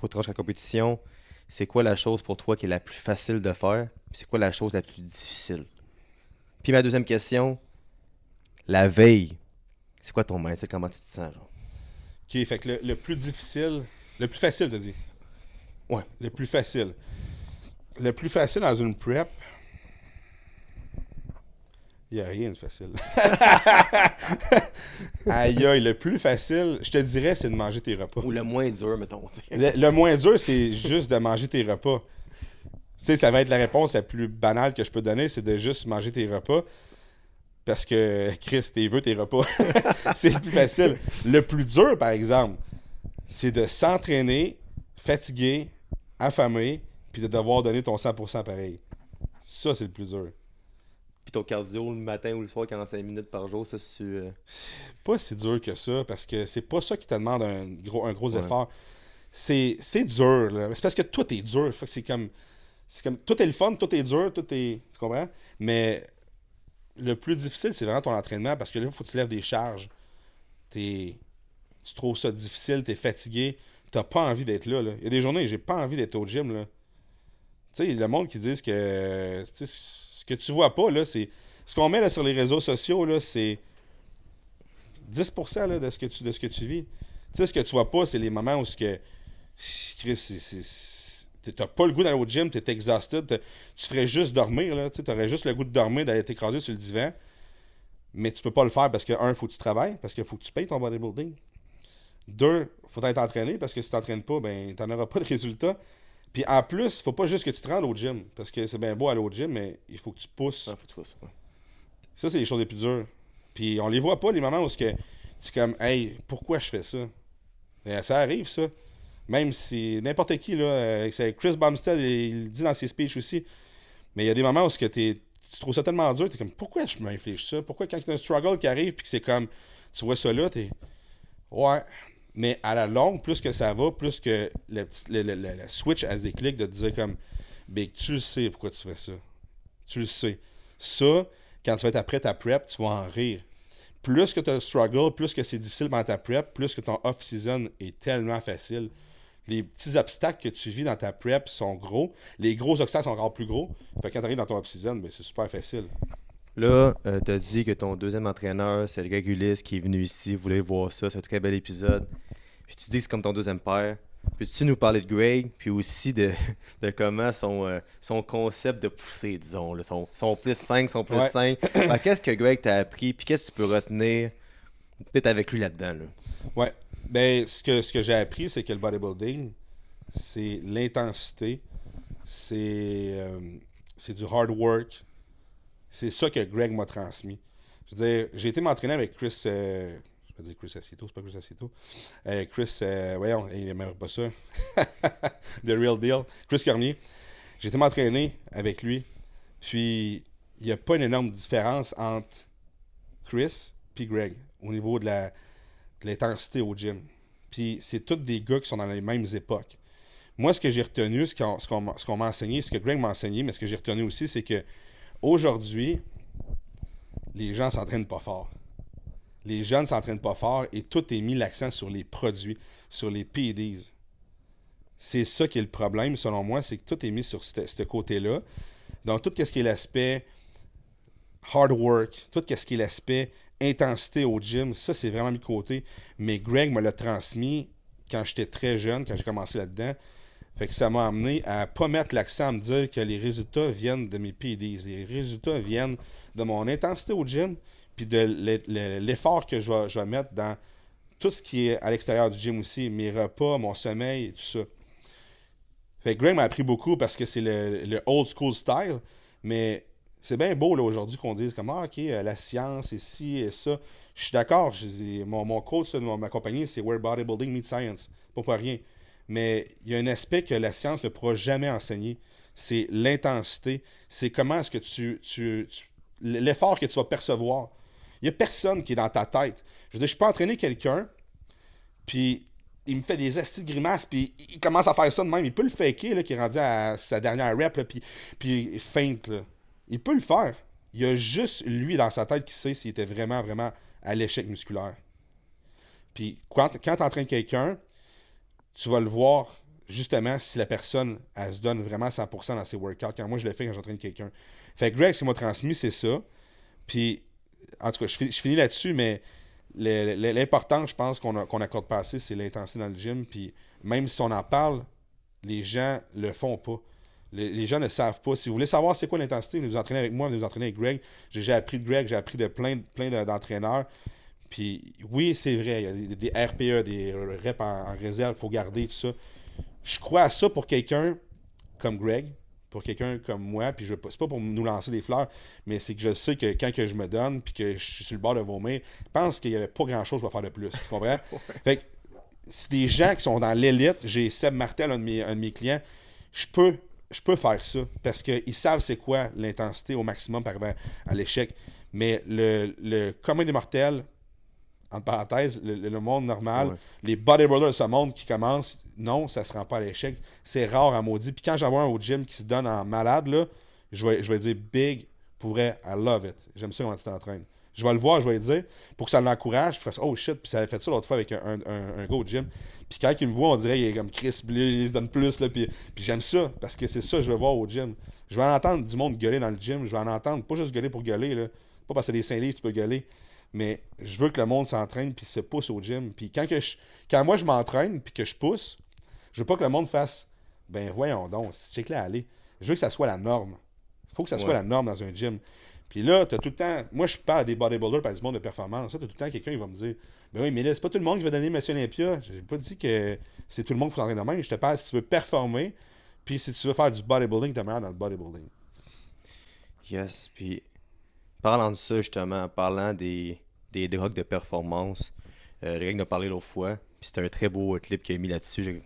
[SPEAKER 1] te rendre à la compétition, c'est quoi la chose pour toi qui est la plus facile de faire? Puis c'est quoi la chose la plus difficile? Puis ma deuxième question, la veille, c'est quoi ton mindset? Comment tu te sens, genre?
[SPEAKER 2] OK, fait que le plus difficile, le plus facile, t'as dit.
[SPEAKER 1] Ouais.
[SPEAKER 2] Le plus facile. Le plus facile dans une prep, il n'y a rien de facile. Aïe aïe, le plus facile, je te dirais, c'est de manger tes repas.
[SPEAKER 1] Ou le moins dur, mettons.
[SPEAKER 2] Le moins dur, c'est juste de manger tes repas. Tu sais, ça va être la réponse la plus banale que je peux donner, c'est de juste manger tes repas. Parce que, Chris, t'es veux tes repas. C'est le plus facile. Le plus dur, par exemple, c'est de s'entraîner, fatigué, affamé, puis de devoir donner ton 100% pareil. Ça, c'est le plus dur.
[SPEAKER 1] Puis ton cardio le matin ou le soir, 45 minutes par jour, ça, c'est...
[SPEAKER 2] C'est pas si dur que ça, parce que c'est pas ça qui te demande un gros
[SPEAKER 1] Ouais.
[SPEAKER 2] effort. c'est dur, là. C'est parce que tout est dur. Fait que c'est comme. Tout est le fun, tout est dur, tout est. Tu comprends? Mais le plus difficile, c'est vraiment ton entraînement parce que là, il faut que tu lèves des charges. Tu trouves ça difficile, t'es fatigué, t'as pas envie d'être là, là. Il y a des journées où j'ai pas envie d'être au gym, là. Tu sais, le monde qui dit que. Tu sais, ce que tu vois pas, là, c'est. Ce qu'on met là, sur les réseaux sociaux, là, c'est 10% là, de ce que tu vis. Tu sais, ce que tu vois pas, c'est les moments où ce que. Chris, t'as pas le goût d'aller au gym, t'es exhausted, tu ferais juste dormir, là. Tu aurais juste le goût de dormir, d'aller t'écraser sur le divan. Mais tu peux pas le faire parce que, un, faut que tu travailles, parce qu'il faut que tu payes ton bodybuilding. Deux, faut être entraîné, parce que si tu t'entraînes pas, ben, t'en auras pas de résultat. Puis en plus, faut pas juste que tu te rendes au gym, parce que c'est bien beau aller au gym, mais il faut que tu pousses.
[SPEAKER 1] Ah, faut que tu fasses ça.
[SPEAKER 2] Ça, c'est les choses les plus dures. Puis on les voit pas, les moments où tu es comme, hey, pourquoi je fais ça? Et ça arrive, ça. Même si n'importe qui, là, c'est Chris Bumstead, il le dit dans ses speeches aussi. Mais il y a des moments où tu trouves ça tellement dur, tu es comme, pourquoi je m'inflige ça? Pourquoi quand il y a un struggle qui arrive, puis que c'est comme, tu vois ça là, t'es. Ouais. Mais à la longue, plus que ça va, plus que le switch a des clics de te dire comme, ben, tu le sais pourquoi tu fais ça. Tu le sais. Ça, quand tu vas être après ta prep, tu vas en rire. Plus que tu as struggle, plus que c'est difficile pendant ta prep, plus que ton off-season est tellement facile. Les petits obstacles que tu vis dans ta prep sont gros. Les gros obstacles sont encore plus gros. Fait que quand tu arrives dans ton off-season, ben, c'est super facile.
[SPEAKER 1] Là, tu as dit que ton deuxième entraîneur, c'est le gars Ulysse qui est venu ici. Vous voulez voir ça, c'est un très bel épisode. Puis tu dis que c'est comme ton deuxième père. Peux-tu nous parler de Greg, puis aussi de comment son concept de pousser, disons, là, son plus 5, son plus
[SPEAKER 2] Ouais.
[SPEAKER 1] 5. Qu'est-ce que Greg t'a appris, puis qu'est-ce que tu peux retenir peut-être avec lui là-dedans? Là?
[SPEAKER 2] Ouais. Ben, ce que j'ai appris, c'est que le bodybuilding, c'est l'intensité, c'est du hard work. C'est ça que Greg m'a transmis. Je veux dire, j'ai été m'entraîner avec Chris. Je vais dire Chris Aceto, c'est pas Chris Aceto. Chris, voyons, il n'aimerait pas ça. The Real Deal. Chris Cormier. J'ai été m'entraîner avec lui. Puis, il n'y a pas une énorme différence entre Chris et Greg au niveau de l'intensité au gym. Puis, c'est tous des gars qui sont dans les mêmes époques. Moi, ce que j'ai retenu, ce qu'on m'a enseigné, ce que Greg m'a enseigné, mais ce que j'ai retenu aussi, c'est que aujourd'hui, les gens s'entraînent pas fort. Les jeunes s'entraînent pas fort et tout est mis l'accent sur les produits, sur les PEDs. C'est ça qui est le problème, selon moi, c'est que tout est mis sur ce côté-là. Donc, tout ce qui est l'aspect hard work, tout ce qui est l'aspect intensité au gym, ça, c'est vraiment mis de côté. Mais Greg me l'a transmis quand j'étais très jeune, quand j'ai commencé là-dedans. Fait que ça m'a amené à pas mettre l'accent à me dire que les résultats viennent de mes PEDs. Les résultats viennent de mon intensité au gym, puis de l'effort que je vais mettre dans tout ce qui est à l'extérieur du gym aussi, mes repas, mon sommeil et tout ça. Fait que Greg m'a appris beaucoup parce que c'est le old school style, mais c'est bien beau là, aujourd'hui qu'on dise comme ah, ok, la science et ci et ça. Je suis d'accord, mon coach de ma compagnie, c'est Where Bodybuilding Meets Science. Pas rien. Mais il y a un aspect que la science ne pourra jamais enseigner. C'est l'intensité. C'est comment est-ce que l'effort que tu vas percevoir. Il n'y a personne qui est dans ta tête. Je veux dire, je peux entraîner quelqu'un, puis il me fait des astis de grimaces, puis il commence à faire ça de même. Il peut le faker, là, qui est rendu à sa dernière rep, là, puis il feinte. Là. Il peut le faire. Il y a juste lui dans sa tête qui sait s'il était vraiment, vraiment à l'échec musculaire. Puis quand tu entraînes quelqu'un, tu vas le voir justement si la personne, elle se donne vraiment 100% dans ses workouts. Quand moi, je le fais quand j'entraîne quelqu'un. Fait que Greg, ce qu'il m'a transmis, c'est ça. Puis, en tout cas, je finis là-dessus, mais l'important, je pense, qu'on accorde pas assez, c'est l'intensité dans le gym. Puis, même si on en parle, les gens le font pas. Les gens ne savent pas. Si vous voulez savoir c'est quoi l'intensité, venez vous entraîner avec moi, venez vous entraîner avec Greg. J'ai appris de Greg, j'ai appris de plein d'entraîneurs. Puis oui, c'est vrai, il y a des RPE, des reps en réserve, il faut garder tout ça. Je crois à ça pour quelqu'un comme Greg, pour quelqu'un comme moi, puis c'est pas pour nous lancer des fleurs, mais c'est que je sais que quand que je me donne, puis que je suis sur le bord de vomir, je pense qu'il n'y avait pas grand-chose à faire de plus, tu comprends? Fait que c'est des gens qui sont dans l'élite, j'ai Seb Martel, un de mes clients, je peux faire ça, parce qu'ils savent c'est quoi l'intensité au maximum par rapport à l'échec, mais le commun des mortels, entre parenthèses, le monde normal,
[SPEAKER 1] Ouais.
[SPEAKER 2] les bodybuilders de ce monde qui commencent, non, ça se rend pas à l'échec. C'est rare à maudit. Puis quand j'en vois un au gym qui se donne en malade, là, je vais dire big, pour vrai, I love it. J'aime ça comment tu t'entraînes. Je vais le voir, je vais lui dire, pour que ça l'encourage, puis fasse oh shit, puis ça avait fait ça l'autre fois avec un gars au gym. Puis quand il me voit, on dirait qu'il est comme Chris, puis il se donne plus, là, puis j'aime ça, parce que c'est ça que je veux voir au gym. Je vais en entendre du monde gueuler dans le gym, je vais en entendre, pas juste gueuler pour gueuler, là. Pas parce que c'est des 5 livres tu peux gueuler, mais je veux que le monde s'entraîne puis se pousse au gym. Puis quand moi je m'entraîne puis que je pousse, je veux pas que le monde fasse ben voyons donc, c'est clair aller. Je veux que ça soit la norme. Il faut que ça soit
[SPEAKER 1] Ouais.
[SPEAKER 2] la norme dans un gym. Puis là, t'as tout le temps. Moi, je parle à des bodybuilders par du monde de performance. Ça, t'as tout le temps quelqu'un qui va me dire ben oui, mais là, c'est pas tout le monde qui va donner Monsieur Olympia. J'ai pas dit que c'est tout le monde qui faut s'entraîner de même. Je te parle si tu veux performer, puis si tu veux faire du bodybuilding, t'es meilleur dans le bodybuilding.
[SPEAKER 1] Yes, puis parlant de ça, justement, parlant des drogues de performance, Rick nous a parlé l'autre fois, puis c'était un très beau clip qu'il a mis là-dessus.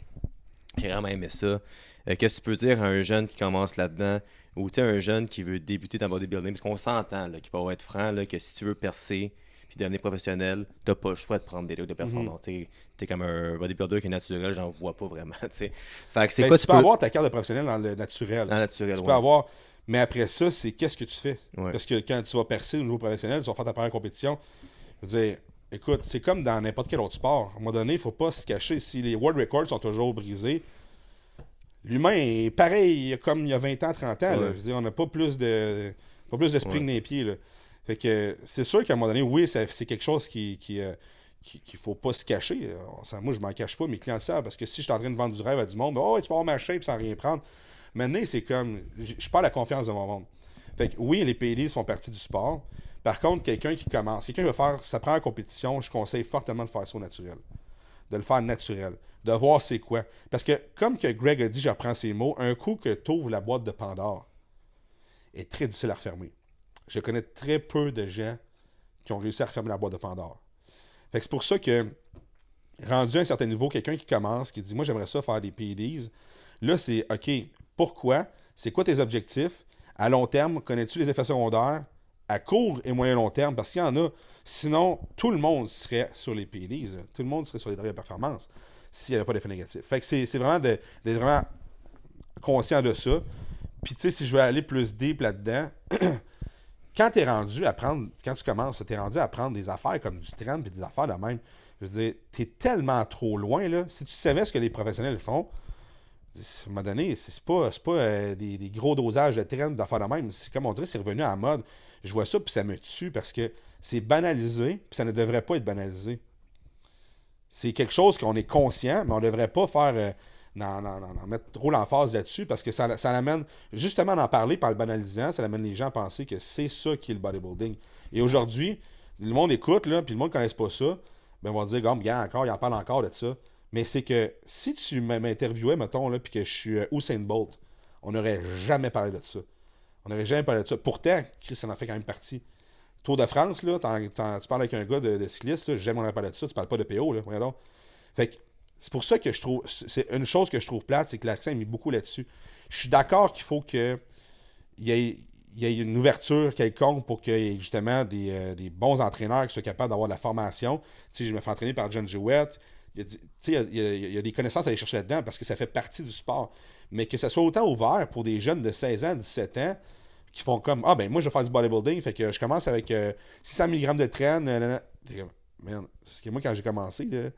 [SPEAKER 1] J'ai vraiment aimé ça. Qu'est-ce que tu peux dire à un jeune qui commence là-dedans, ou tu sais, un jeune qui veut débuter dans le bodybuilding, parce qu'on s'entend, là, qu'il peut être franc, là, que si tu veux percer puis devenir professionnel, t'as pas le choix de prendre des drogues de performance. T'es comme un bodybuilder qui est naturel, j'en vois pas vraiment, tu sais. Fait que c'est
[SPEAKER 2] Ben,
[SPEAKER 1] quoi
[SPEAKER 2] tu
[SPEAKER 1] tu
[SPEAKER 2] peux
[SPEAKER 1] peux...
[SPEAKER 2] avoir ta carte de professionnel dans le naturel.
[SPEAKER 1] Dans le naturel,
[SPEAKER 2] Tu peux
[SPEAKER 1] ouais.
[SPEAKER 2] avoir. Mais après ça, c'est qu'est-ce que tu fais?
[SPEAKER 1] Ouais.
[SPEAKER 2] Parce que quand tu vas percer au niveau professionnel, tu vas faire ta première compétition. Je veux dire, écoute, c'est comme dans n'importe quel autre sport. À un moment donné, il ne faut pas se cacher. Si les world records sont toujours brisés, l'humain est pareil comme il y a 20 ans, 30 ans. Là.
[SPEAKER 1] Ouais.
[SPEAKER 2] Je veux dire, on n'a pas plus de spring dans les pieds. Là. Fait que c'est sûr qu'à un moment donné, oui, c'est quelque chose qu'il faut pas se cacher. Moi, je m'en cache pas, mes clients le savent. Parce que si je suis en train de vendre du rêve à du monde, oh, tu peux avoir ma shape sans rien prendre. Maintenant, c'est comme. Je parle à la confiance de mon monde. Fait que oui, les PEDs font partie du sport. Par contre, quelqu'un qui commence, quelqu'un qui veut faire sa première compétition, je conseille fortement de faire ça au naturel. De le faire naturel. De voir c'est quoi. Parce que, comme que Greg a dit, je reprends ses mots, un coup que tu ouvres la boîte de Pandore, est très difficile à refermer. Je connais très peu de gens qui ont réussi à refermer la boîte de Pandore. Fait que c'est pour ça que, rendu à un certain niveau, quelqu'un qui commence, qui dit, moi j'aimerais ça faire des PEDs, là c'est, OK, pourquoi? C'est quoi tes objectifs? À long terme, connais-tu les effets secondaires? À court et moyen long terme, parce qu'il y en a. Sinon, tout le monde serait sur les PEDs. Là. Tout le monde serait sur les drogues de performance s'il n'y avait pas d'effet négatif. Fait que c'est vraiment d'être vraiment conscient de ça. Puis tu sais, si je veux aller plus deep là-dedans, quand tu es rendu à prendre, quand tu commences, tu es rendu à prendre des affaires comme du trend et des affaires de même, je veux dire, tu es tellement trop loin. Là. Si tu savais ce que les professionnels font, à un moment donné, c'est pas des gros dosages de trend d'affaires de même. C'est comme on dirait, c'est revenu à la mode. Je vois ça, puis ça me tue parce que c'est banalisé, puis ça ne devrait pas être banalisé. C'est quelque chose qu'on est conscient, mais on ne devrait pas faire mettre trop l'emphase là-dessus parce que ça l'amène, justement d'en parler par le banalisant, ça amène les gens à penser que c'est ça qui est le bodybuilding. Et aujourd'hui, le monde écoute, là, puis le monde ne connaisse pas ça, ben on va dire, gars, encore, il en parle encore de ça. Mais c'est que si tu m'interviewais, mettons, là, puis que je suis Usain Bolt, on n'aurait jamais parlé de ça. On n'aurait jamais parlé de ça. Pourtant, Chris, ça en fait quand même partie. Tour de France, là, tu parles avec un gars de cycliste, là, jamais on aurait parlé de ça, tu parles pas de PO, là, voyons donc. Fait que c'est pour ça que je trouve, c'est une chose que je trouve plate, c'est que l'accent est mis beaucoup là-dessus. Je suis d'accord qu'il faut qu'il y ait une ouverture quelconque pour qu'il y ait justement des bons entraîneurs qui soient capables d'avoir de la formation. Tu sais, je me fais entraîner par John Jewett. Il y a des connaissances à aller chercher là-dedans parce que ça fait partie du sport. Mais que ça soit autant ouvert pour des jeunes de 16 ans, 17 ans, qui font comme ah ben moi je vais faire du bodybuilding, fait que je commence avec 600 mg de train. Man, c'est que moi quand j'ai commencé, là,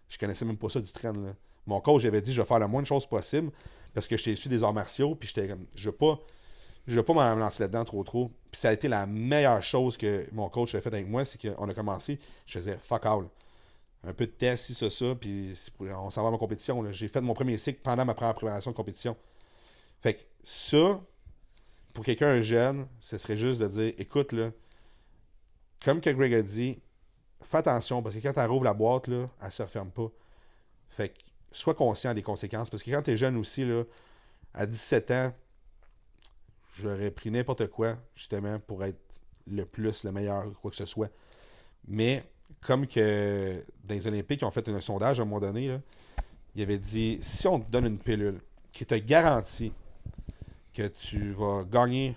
[SPEAKER 2] je connaissais même pas ça du train. Là. Mon coach avait dit je vais faire la moins de choses possible parce que j'étais issu des arts martiaux, puis j'étais comme je veux pas me lancer là-dedans trop. Puis ça a été la meilleure chose que mon coach a fait avec moi, c'est qu'on a commencé, je faisais fuck all. Un peu de test, ça, puis on s'en va à ma compétition. Là. J'ai fait mon premier cycle pendant ma première préparation de compétition. Fait que ça, pour quelqu'un jeune, ce serait juste de dire, écoute, là, comme que Greg a dit, fais attention, parce que quand tu rouvres la boîte, là, elle ne se referme pas. Fait que sois conscient des conséquences, parce que quand tu es jeune aussi, là, à 17 ans, j'aurais pris n'importe quoi, justement, pour être le meilleur, quoi que ce soit. Mais, comme que dans les Olympiques, ils ont fait un sondage à un moment donné, là, il avait dit, si on te donne une pilule qui te garantit que tu vas gagner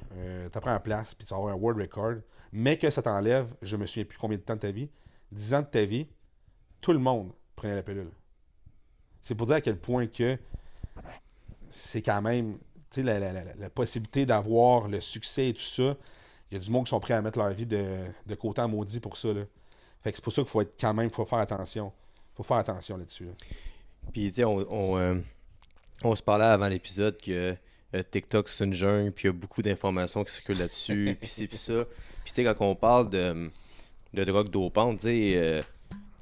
[SPEAKER 2] ta première place, puis tu vas avoir un world record, mais que ça t'enlève, je me souviens plus combien de temps de ta vie, 10 ans de ta vie, tout le monde prenait la pilule. C'est pour dire à quel point que c'est quand même, tu sais, la possibilité d'avoir le succès et tout ça, il y a du monde qui sont prêts à mettre leur vie de côté en maudit pour ça, là. Fait que c'est pour ça qu'il faut être quand même, faut faire attention. Faut faire attention là-dessus, là.
[SPEAKER 1] Puis, tu sais, on se parlait avant l'épisode que TikTok, c'est une jungle, puis il y a beaucoup d'informations qui circulent là-dessus, puis c'est puis ça. Puis, tu sais, quand on parle de drogue dopante, tu sais,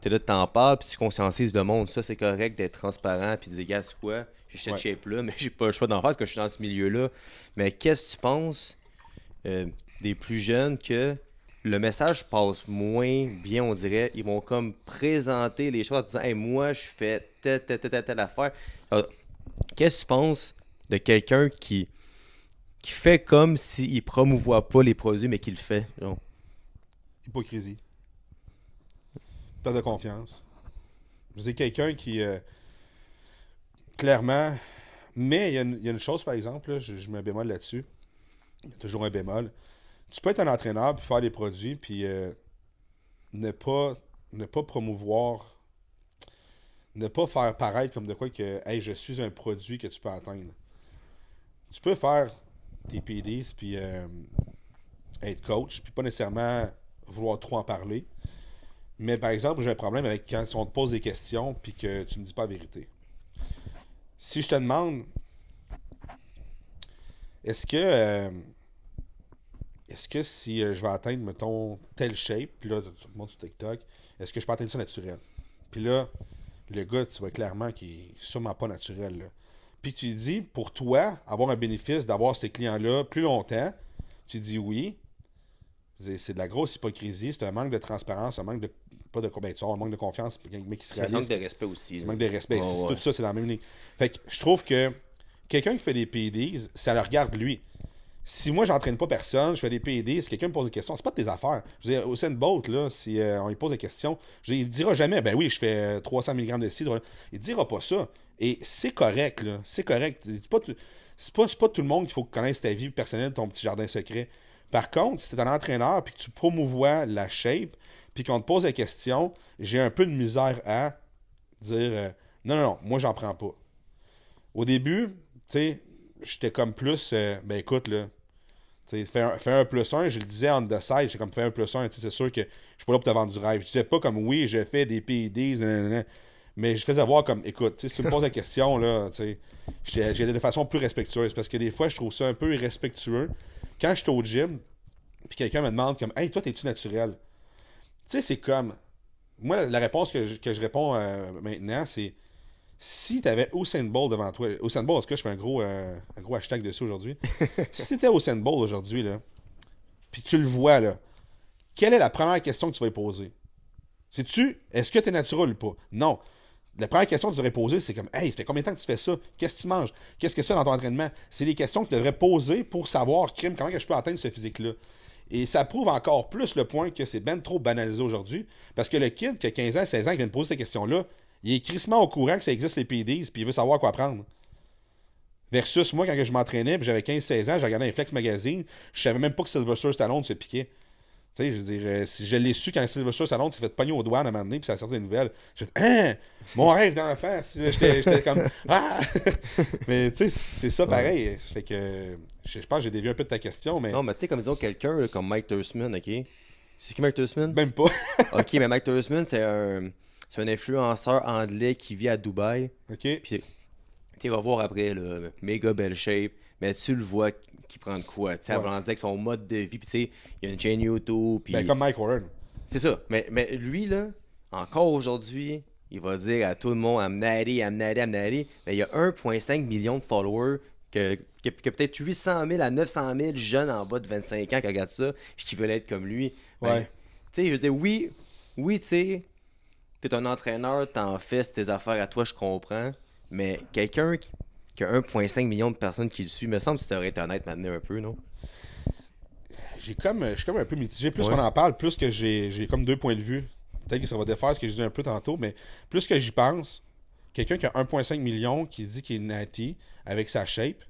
[SPEAKER 1] t'es là, t'en parles, puis tu conscientises le monde. Ça, c'est correct d'être transparent, puis de dire, gars, c'est quoi, j'ai cette shape-là, mais j'ai pas le choix d'en faire parce que je suis dans ce milieu-là. Mais qu'est-ce que tu penses des plus jeunes que le message passe moins bien, on dirait. Ils vont comme présenter les choses en disant, hey, moi, je fais telle affaire. Alors, qu'est-ce que tu penses de quelqu'un qui fait comme s'il promouvoit pas les produits, mais qui le fait? Genre?
[SPEAKER 2] Hypocrisie. Perte de confiance. Je dis quelqu'un qui, clairement, mais il y a une chose, par exemple, là, je mets un bémol là-dessus. Il y a toujours un bémol. Tu peux être un entraîneur, puis faire des produits, puis ne pas promouvoir, ne pas faire pareil comme de quoi que, hey, je suis un produit que tu peux atteindre. Tu peux faire tes PDs, puis être coach, puis pas nécessairement vouloir trop en parler. Mais par exemple, j'ai un problème avec quand on te pose des questions, puis que tu me dis pas la vérité. Si je te demande, est-ce que si je vais atteindre, mettons, telle shape, puis là, tu me montres sur TikTok, est-ce que je peux atteindre ça naturel? Puis là, le gars, tu vois clairement qu'il est sûrement pas naturel, là. Puis tu lui dis, pour toi, avoir un bénéfice d'avoir ces clients-là plus longtemps, tu dis oui. C'est de la grosse hypocrisie, c'est un manque de transparence, un manque de. Pas de un manque de confiance, un mec qui se réalise.
[SPEAKER 1] Un manque de respect aussi.
[SPEAKER 2] Un manque de respect.
[SPEAKER 1] Oh, ouais.
[SPEAKER 2] Tout ça, c'est dans la même ligne. Fait que je trouve que quelqu'un qui fait des PEDs, ça le regarde lui. Si moi, j'entraîne pas personne, je fais des PEDs, si quelqu'un me pose des questions, c'est pas de tes affaires. Je veux dire, Usain Bolt, là, si on lui pose des questions, il dira jamais, ben oui, je fais 300 mg de cidre. Il dira pas ça. Et c'est correct, là. C'est correct. C'est pas tout le monde qu'il faut connaître ta vie personnelle, ton petit jardin secret. Par contre, si tu es un entraîneur puis que tu promouvois la shape, puis qu'on te pose des questions, j'ai un peu de misère à dire non, moi, j'en prends pas. Au début, tu sais, j'étais comme plus, ben écoute, là, tu sais, fais un plus un, je le disais en the side, j'ai comme fait un plus un, tu sais, c'est sûr que je suis pas là pour te vendre du rêve. Je disais pas comme oui, je fais des PEDs, nanana, mais je faisais voir comme, écoute, tu sais, si tu me poses la question, là, tu sais, j'ai de façon plus respectueuse, parce que des fois, je trouve ça un peu irrespectueux. Quand je suis au gym, puis quelqu'un me demande comme, hey, toi, t'es-tu naturel? Tu sais, c'est comme, moi, la réponse que je réponds maintenant, c'est, si t'avais Usain Bolt devant toi, Usain Bolt, en tout cas, je fais un gros hashtag dessus aujourd'hui. Si t'étais Usain Bolt aujourd'hui, là, puis tu le vois, là, quelle est la première question que tu vas lui poser? Est-ce que t'es naturel ou pas? Non. La première question que tu devrais poser, c'est comme, hey, ça fait combien de temps que tu fais ça? Qu'est-ce que tu manges? Qu'est-ce que c'est dans ton entraînement? C'est des questions que tu devrais poser pour savoir, comment que je peux atteindre ce physique-là. Et ça prouve encore plus le point que c'est ben trop banalisé aujourd'hui. Parce que le kid qui a 15 ans, 16 ans, qui vient de poser ces questions-là, il est crissement au courant que ça existe les PDs, puis il veut savoir quoi prendre. Versus moi, quand je m'entraînais, puis j'avais 15-16 ans, j'ai regardé un Flex Magazine, je savais même pas que Sylvester Stallone se piquait. Tu sais, je veux dire, si je l'ai su quand Sylvester Stallone s'est fait pogner aux douanes à un moment donné, puis ça a sorti des nouvelles, j'ai fait, hein, mon rêve d'enfant, j'étais comme, ah! Mais tu sais, c'est ça pareil. Fait que, je pense que j'ai dévié un peu de ta question, mais.
[SPEAKER 1] Non, mais tu sais, comme disons quelqu'un là, comme Mike Tursman, ok? C'est qui Mike Tursman?
[SPEAKER 2] Même pas.
[SPEAKER 1] Ok, mais Mike Tursman, c'est un influenceur anglais qui vit à Dubaï.
[SPEAKER 2] Ok.
[SPEAKER 1] Puis, tu vas voir après, là, méga belle shape, mais tu le vois qui prend de quoi, tu sais, avant de dire que son mode de vie, puis tu sais, il y a une chaîne YouTube, puis...
[SPEAKER 2] Ben, comme Mike Warren.
[SPEAKER 1] C'est ça, mais lui, là, encore aujourd'hui, il va dire à tout le monde, I'm natty, mais il y a 1,5 million de followers, que peut-être 800 000 à 900 000 jeunes en bas de 25 ans qui regardent ça, puis qui veulent être comme lui. Ben, tu sais, je veux dire, oui, tu sais, t'es un entraîneur, t'en fais tes affaires à toi, je comprends, mais quelqu'un qui a 1,5 million de personnes qui le suivent, me semble que tu devrais être honnête maintenant un peu, non?
[SPEAKER 2] Je suis comme un peu mitigé. Plus
[SPEAKER 1] Ouais.
[SPEAKER 2] qu'on en parle, plus que j'ai comme deux points de vue. Peut-être que ça va défaire ce que j'ai dit un peu tantôt, mais plus que j'y pense, quelqu'un qui a 1,5 million qui dit qu'il est natty avec sa shape,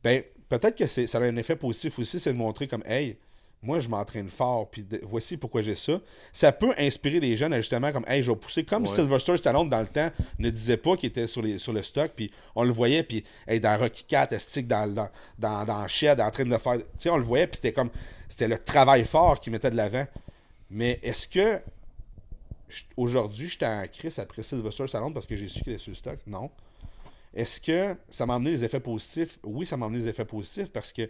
[SPEAKER 2] ben peut-être que ça a un effet positif aussi, c'est de montrer comme, hey, moi, je m'entraîne fort, puis voici pourquoi j'ai ça. Ça peut inspirer des jeunes à justement comme, hey, je vais pousser. Comme Sylvester Stallone, dans le temps, ne disait pas qu'il était sur le stock, puis on le voyait, puis hey, dans Rocky IV, Stick dans Shed, en train de le faire. Tu sais, on le voyait, puis c'était le travail fort qu'il mettait de l'avant. Mais est-ce que aujourd'hui, j'étais en crise après Sylvester Stallone parce que j'ai su qu'il était sur le stock? Non. Est-ce que ça m'a amené des effets positifs? Oui, ça m'a amené des effets positifs parce que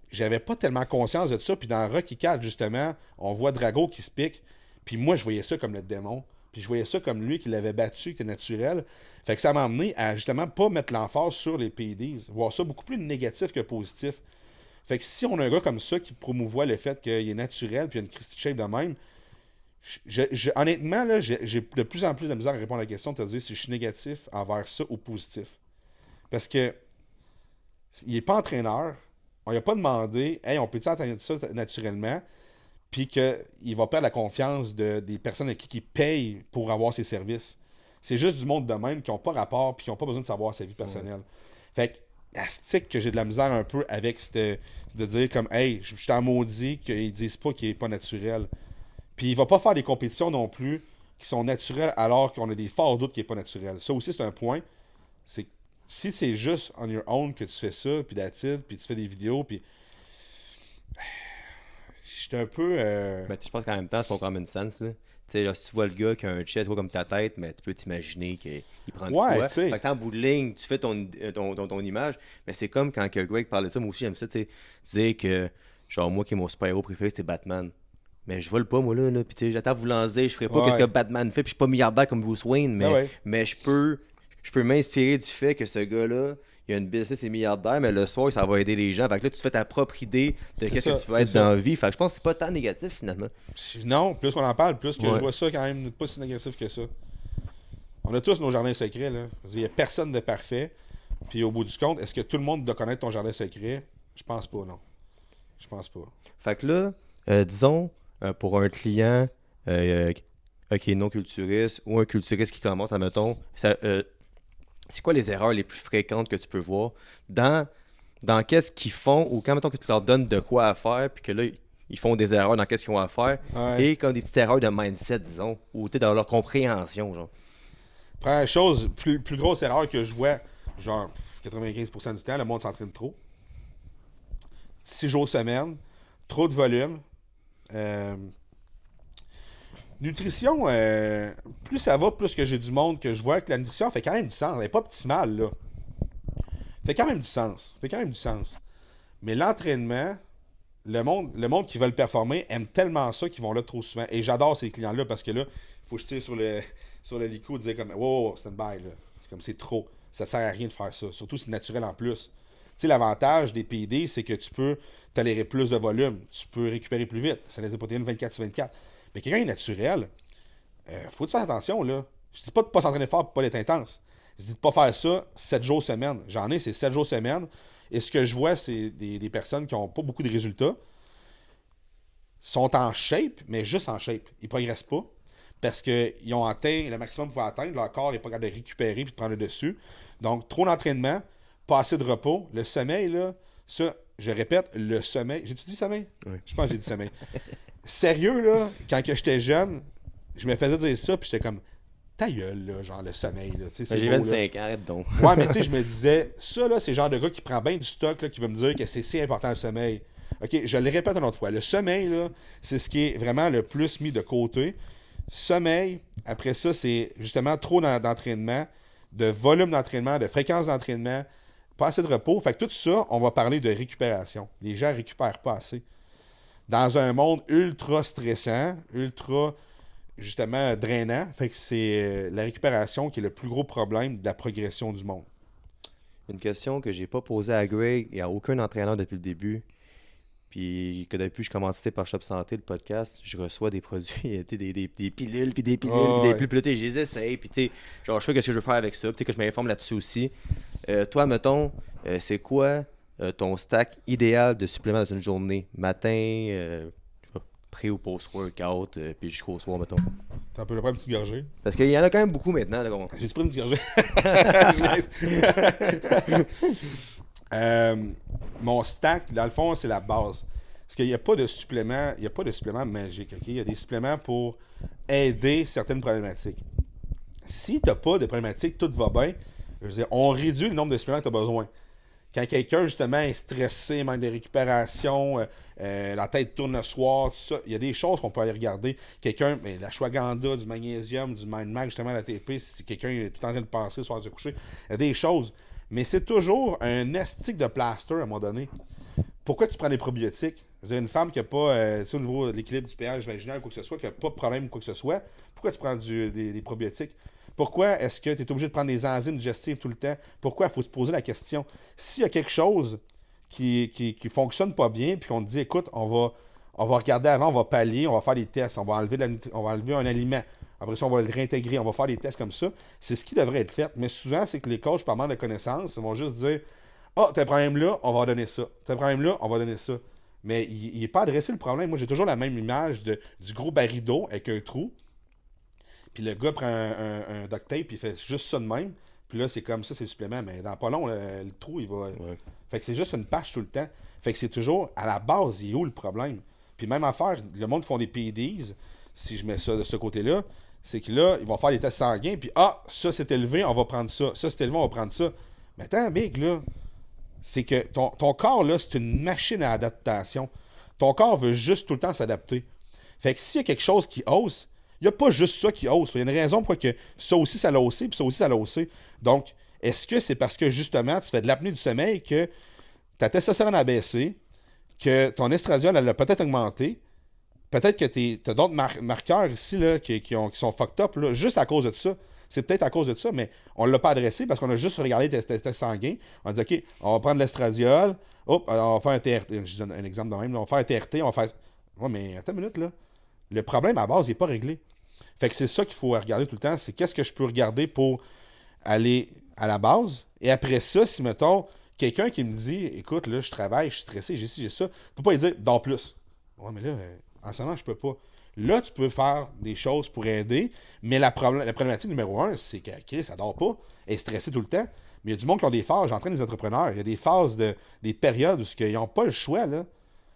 [SPEAKER 2] j'avais pas tellement conscience de ça. Puis dans Rocky IV, justement, on voit Drago qui se pique. Puis moi, je voyais ça comme le démon. Puis je voyais ça comme lui qui l'avait battu, qui était naturel. Fait que ça m'a amené à justement pas mettre l'emphase sur les PEDs. Voir ça beaucoup plus négatif que positif. Fait que si on a un gars comme ça qui promouvoit le fait qu'il est naturel puis il a une Christy shape de même, honnêtement, là, j'ai de plus en plus de misère à répondre à la question de te dire si je suis négatif envers ça ou positif. Parce que il n'est pas entraîneur. On lui a pas demandé, hey, on peut-tu entraîner ça naturellement, puis qu'il va perdre la confiance des personnes à qui il paye pour avoir ses services. C'est juste du monde de même qui n'ont pas rapport, puis qui n'ont pas besoin de savoir sa vie personnelle. Fait que, astique que j'ai de la misère un peu avec de dire comme, hey, je t'en maudis qu'ils disent pas qu'il est pas naturel. Puis il va pas faire des compétitions non plus qui sont naturelles alors qu'on a des forts doutes qu'il n'est pas naturel. Ça aussi, c'est un point. C'est si c'est juste on your own que tu fais ça, puis d'attitude, puis tu fais des vidéos, puis j'étais un peu...
[SPEAKER 1] Mais je pense qu'en même temps, c'est ton common sense. Là. Là, si tu vois le gars qui a un chest comme ta tête, mais tu peux t'imaginer qu'il prend du poids. Fait que en bout de ligne, tu fais ton image, mais c'est comme quand que Greg parlait de ça, moi aussi j'aime ça, tu sais, dire que genre moi qui est mon super-héros préféré, c'était Batman. Mais je vole pas, moi, là. Puis j'attends vous lancer, je ferai pas ce que Batman fait, puis je suis pas milliardaire comme Bruce Wayne, mais je peux m'inspirer du fait que ce gars-là, il a une business, il est milliardaire, mais le soir, ça va aider les gens. Fait que là, tu te fais ta propre idée de qu'est-ce que tu vas être dans la vie. Fait que je pense que c'est pas tant négatif, finalement.
[SPEAKER 2] Non, plus qu'on en parle, plus que je vois ça quand même pas si négatif que ça. On a tous nos jardins secrets, là. Il n'y a personne de parfait. Puis au bout du compte, est-ce que tout le monde doit connaître ton jardin secret? Je pense pas, non. Je pense pas.
[SPEAKER 1] Fait que là, disons, pour un client qui est non culturiste ou un culturiste qui commence, admettons, c'est quoi les erreurs les plus fréquentes que tu peux voir dans qu'est-ce qu'ils font ou quand, mettons, que tu leur donnes de quoi à faire puis que là, ils font des erreurs dans qu'est-ce qu'ils ont à faire et comme des petites erreurs de mindset, disons, ou dans leur compréhension, genre.
[SPEAKER 2] Première chose, plus grosse erreur que je vois, genre 95% du temps, le monde s'entraîne trop. 6 jours semaine, trop de volume. Nutrition, plus ça va, plus que j'ai du monde que je vois que la nutrition fait quand même du sens. Elle n'est pas optimale, là. Fait quand même du sens. Mais l'entraînement, le monde qui veut le performer aime tellement ça qu'ils vont là trop souvent. Et j'adore ces clients-là parce que là, il faut que je tire sur le lico et dire comme wow, c'est une bail, là. C'est comme c'est trop. Ça ne sert à rien de faire ça. Surtout si c'est naturel en plus. Tu sais, l'avantage des PED, c'est que tu peux tolérer plus de volume. Tu peux récupérer plus vite. Ça laisse des protéines 24/24. Mais quelqu'un est naturel, faut faire attention, là. Je dis pas de pas s'entraîner fort pour pas être intense. Je dis de pas faire ça 7 jours semaine. J'en ai, c'est 7 jours semaine. Et ce que je vois, c'est des personnes qui n'ont pas beaucoup de résultats, sont en shape, mais juste en shape. Ils progressent pas parce qu'ils ont atteint le maximum qu'ils pouvaient atteindre. Leur corps n'est pas capable de récupérer et de prendre le dessus. Donc, trop d'entraînement, pas assez de repos. Le sommeil, là, ça, je répète, le sommeil. J'ai-tu dit sommeil?
[SPEAKER 1] Oui.
[SPEAKER 2] Je pense que j'ai dit sommeil. Sérieux, là, quand que j'étais jeune, je me faisais dire ça, puis j'étais comme, ta gueule, là, genre le sommeil, là.
[SPEAKER 1] J'ai 25 ans, donc.
[SPEAKER 2] Ouais, mais tu sais, je me disais, ça, là, c'est le genre de gars qui prend bien du stock, là, qui va me dire que c'est si important le sommeil. OK, je le répète une autre fois. Le sommeil, là, c'est ce qui est vraiment le plus mis de côté. Sommeil, après ça, c'est justement trop d'entraînement, de volume d'entraînement, de fréquence d'entraînement, pas assez de repos. Fait que tout ça, on va parler de récupération. Les gens récupèrent pas assez. Dans un monde ultra stressant, ultra, justement, drainant, fait que c'est la récupération qui est le plus gros problème de la progression du monde.
[SPEAKER 1] Une question que j'ai pas posée à Greg et à aucun entraîneur depuis le début, puis que depuis que je commençais par Shop Santé, le podcast, je reçois des produits, des pilules, puis des pilules, puis des pilules, puis je les essaye, puis tu sais, genre je sais qu'est-ce que je veux faire avec ça, puis que je m'informe là-dessus aussi. Toi, mettons, c'est quoi ton stack idéal de suppléments dans une journée? Matin, pré ou post-workout, puis jusqu'au soir, mettons.
[SPEAKER 2] T'as un peu prendre une petite gorgée.
[SPEAKER 1] Parce qu'il y en a quand même beaucoup maintenant. Là,
[SPEAKER 2] j'ai-tu pris une petite gorgée? Je laisse. Mon stack, dans le fond, c'est la base. Parce qu'il n'y a pas de supplément, il y a pas de supplément magique, OK? Il y a des suppléments pour aider certaines problématiques. Si tu n'as pas de problématique, tout va bien, je veux dire, on réduit le nombre de suppléments que tu as besoin. Quand quelqu'un, justement, est stressé, manque de récupération, la tête tourne le soir, tout ça, il y a des choses qu'on peut aller regarder. Quelqu'un, la ashwagandha, du magnésium, du mind mag, justement, la TP, si quelqu'un est tout en train de penser, soit de se coucher, il y a des choses. Mais c'est toujours un estique de plaster à un moment donné. Pourquoi tu prends des probiotiques? Je veux dire, une femme qui n'a pas, au niveau de l'équilibre du pH vaginal ou quoi que ce soit, qui n'a pas de problème ou quoi que ce soit, pourquoi tu prends des probiotiques? Pourquoi est-ce que tu es obligé de prendre des enzymes digestives tout le temps? Pourquoi? Il faut se poser la question. S'il y a quelque chose qui fonctionne pas bien, puis qu'on te dit, écoute, on va regarder avant, on va pallier, on va faire des tests, on va enlever un aliment. Après ça, on va le réintégrer, on va faire des tests comme ça. C'est ce qui devrait être fait. Mais souvent, c'est que les coachs, par manque de connaissances, vont juste dire, ah, t'as un problème là, on va donner ça. T'as un problème là, on va donner ça. Mais il n'est pas adressé le problème. Moi, j'ai toujours la même image du gros baril d'eau avec un trou. Puis le gars prend un duct tape, puis il fait juste ça de même. Puis là, c'est comme ça, c'est le supplément. Mais dans pas long, le trou, il va.
[SPEAKER 1] Ouais.
[SPEAKER 2] Fait que c'est juste une patch tout le temps. Fait que c'est toujours, à la base, il est où le problème? Puis même affaire, le monde font des PEDs, si je mets ça de ce côté-là, c'est que là, ils vont faire des tests sanguins, puis ça c'est élevé, on va prendre ça. Ça c'est élevé, on va prendre ça. Mais attends, Big, là, c'est que ton corps, là, c'est une machine à adaptation. Ton corps veut juste tout le temps s'adapter. Fait que s'il y a quelque chose qui hausse, il n'y a pas juste ça qui hausse. Il y a une raison pourquoi que ça aussi, ça l'a haussé, puis ça aussi, ça l'a haussé. Donc, est-ce que c'est parce que, justement, tu fais de l'apnée du sommeil, que ta testostérone a baissé, que ton estradiol, elle a peut-être augmenté, peut-être que tu as d'autres marqueurs ici là, qui sont fucked up, là, juste à cause de ça. C'est peut-être à cause de ça, mais on ne l'a pas adressé parce qu'on a juste regardé tes tests sanguins. On a dit, OK, on va prendre l'estradiol, hop, on va faire un TRT. Je donne un exemple de même, là, on va faire un TRT, on va faire. Ouais, mais attends une minute, là. Le problème à base, il n'est pas réglé. Fait que c'est ça qu'il faut regarder tout le temps, c'est qu'est-ce que je peux regarder pour aller à la base. Et après ça, si, mettons, quelqu'un qui me dit, écoute, là, je travaille, je suis stressé, j'ai ci, j'ai ça, je peux pas lui dire, dors plus. Ouais, mais là, en ce moment, je peux pas. Là, tu peux faire des choses pour aider, mais la problématique numéro un, c'est que Chris, ça dort pas, elle est stressée tout le temps. Mais il y a du monde qui ont des phases, j'entraîne des entrepreneurs, il y a des phases, des périodes où ils n'ont pas le choix, là.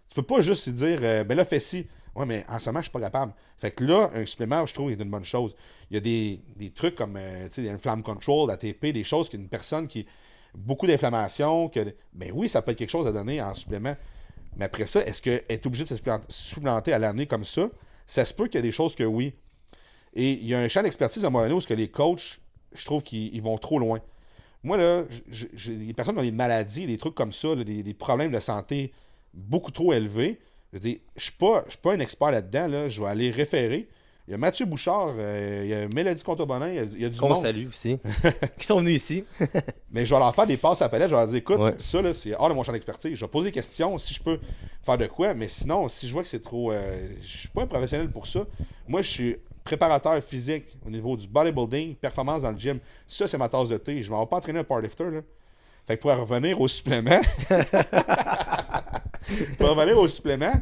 [SPEAKER 2] Tu peux pas juste se dire, ben là, fais ci. Ouais, mais en ce moment, je suis pas capable. Fait que là, un supplément, je trouve, est une bonne chose. Il y a des trucs comme, tu sais, un flamme control, ATP, des choses qu'une personne qui a beaucoup d'inflammation, ben oui, ça peut être quelque chose à donner en supplément. Mais après ça, est-ce qu'elle est obligée de se supplémenter à l'année comme ça? Ça se peut qu'il y a des choses que oui. Et il y a un champ d'expertise à un moment donné où les coachs, je trouve qu'ils vont trop loin. Moi, là, des personnes qui ont des maladies, des trucs comme ça, là, des problèmes de santé beaucoup trop élevés, je dis, je ne suis pas un expert là-dedans, là, je vais aller référer. Il y a Mathieu Bouchard, il y a Mélodie Contobonin, il y a du
[SPEAKER 1] Qu'on
[SPEAKER 2] monde.
[SPEAKER 1] salue aussi. Qui sont venus ici.
[SPEAKER 2] Mais je vais leur faire des passes à la palette, je vais leur dire, écoute,
[SPEAKER 1] Ouais.
[SPEAKER 2] ça, là, c'est hors de mon champ d'expertise. Je vais poser des questions si je peux faire de quoi, mais sinon, si je vois que c'est trop. Je suis pas un professionnel pour ça. Moi, je suis préparateur physique au niveau du bodybuilding, performance dans le gym. Ça, c'est ma tasse de thé. Je ne vais pas entraîner un powerlifter, là. Fait que pour revenir au supplément. Pour revenir au supplément,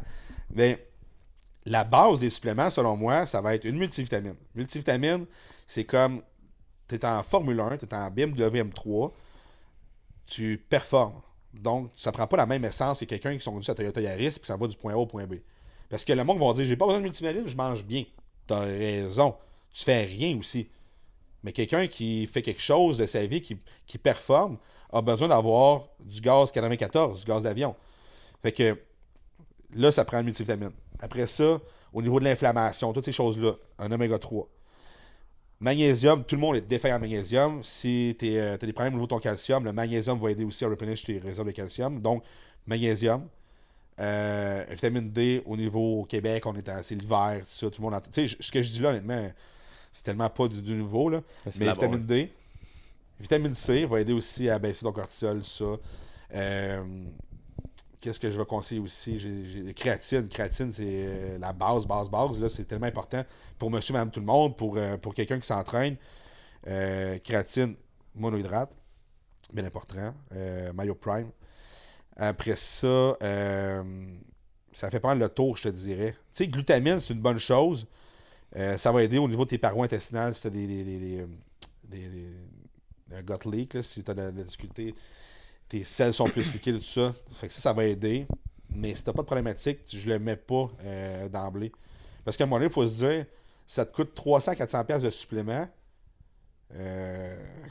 [SPEAKER 2] ben, la base des suppléments, selon moi, ça va être une multivitamine. Multivitamine, c'est comme tu es en Formule 1, tu es en BMW M3, tu performes. Donc, ça prend pas la même essence que quelqu'un qui sont conduits à Toyota Yaris et ça va du point A au point B. Parce que le monde va dire, j'ai pas besoin de multivitamine, je mange bien. Tu as raison. Tu fais rien aussi. Mais quelqu'un qui fait quelque chose de sa vie, qui performe, a besoin d'avoir du gaz 94, du gaz d'avion. Fait que là, ça prend une multivitamine. Après ça, au niveau de l'inflammation, toutes ces choses-là, un oméga 3. Magnésium, tout le monde est défaillant en magnésium. Si tu as des problèmes au niveau de ton calcium, le magnésium va aider aussi à replénish tes réserves de calcium. Donc, magnésium. Vitamine D, au niveau au Québec, c'est l'hiver, tout ça, tout le monde. Tu sais, ce que je dis là, honnêtement, c'est tellement pas du nouveau, là. Mais vitamine D. Vitamine C va aider aussi à baisser ton cortisol, ça. Qu'est-ce que je vais conseiller aussi? J'ai créatine. Créatine, c'est la base. Là, c'est tellement important pour monsieur, madame, tout le monde, pour quelqu'un qui s'entraîne. Créatine, monohydrate, bien important. Mayo Prime. Après ça, ça fait prendre le tour, je te dirais. Tu sais, glutamine, c'est une bonne chose. Ça va aider au niveau de tes parois intestinales si tu as des gut leak, là, si tu as de la difficulté, tes selles sont plus liquides, tout ça. Fait que ça va aider. Mais si t'as pas de problématique, je le mets pas d'emblée. Parce qu'à un moment donné, il faut se dire, ça te coûte 300-400$ de supplément.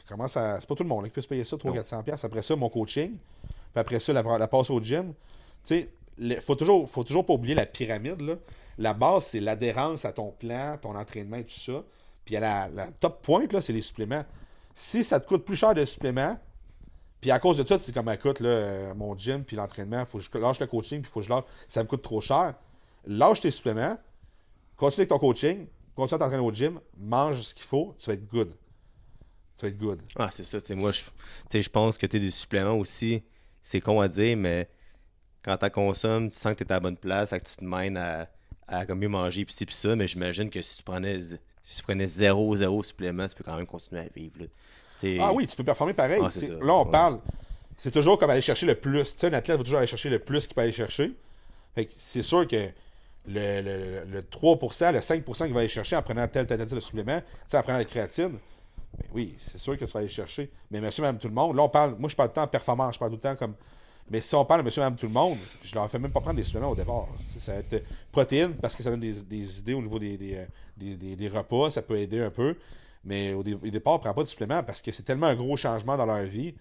[SPEAKER 2] Comment ça. C'est pas tout le monde qui peut se payer ça, 300-400$. Après ça, mon coaching. Puis après ça, la passe au gym. Tu sais, faut toujours pas oublier la pyramide, là. La base, c'est l'adhérence à ton plan, ton entraînement et tout ça. Puis la top pointe, là, c'est les suppléments. Si ça te coûte plus cher de suppléments, puis à cause de ça, c'est comme, écoute, là, mon gym puis l'entraînement, il faut que je lâche le coaching, puis il faut que je lâche. Ça me coûte trop cher. Lâche tes suppléments, continue avec ton coaching, continue à t'entraîner au gym, mange ce qu'il faut, tu vas être good. Tu vas être good.
[SPEAKER 1] Ah, c'est ça. Moi, je pense que des suppléments aussi, c'est con à dire, mais quand tu en consommes, tu sens que tu es à la bonne place, fait que tu te mènes à comme mieux manger, pis ci, pis ça, mais j'imagine que si tu prenais zéro supplément, tu peux quand même continuer à vivre. Là.
[SPEAKER 2] Ah oui, tu peux performer pareil.
[SPEAKER 1] C'est ça.
[SPEAKER 2] Là, on parle. C'est toujours comme aller chercher le plus. Tu sais, un athlète va toujours aller chercher le plus qu'il peut aller chercher. Fait que c'est sûr que le 3%, le 5% qu'il va aller chercher en prenant tel de supplément, tu sais, en prenant la créatine, ben oui, c'est sûr que tu vas aller chercher. Mais monsieur, madame, tout le monde, là, on parle. Moi, je parle tout le temps en performance, je parle tout le temps comme. Mais si on parle de monsieur, madame, tout le monde, je leur fais même pas prendre des suppléments au départ. Ça va être protéines parce que ça donne des idées au niveau des repas, ça peut aider un peu. Mais au départ, on ne prend pas de supplément parce que c'est tellement un gros changement dans leur vie.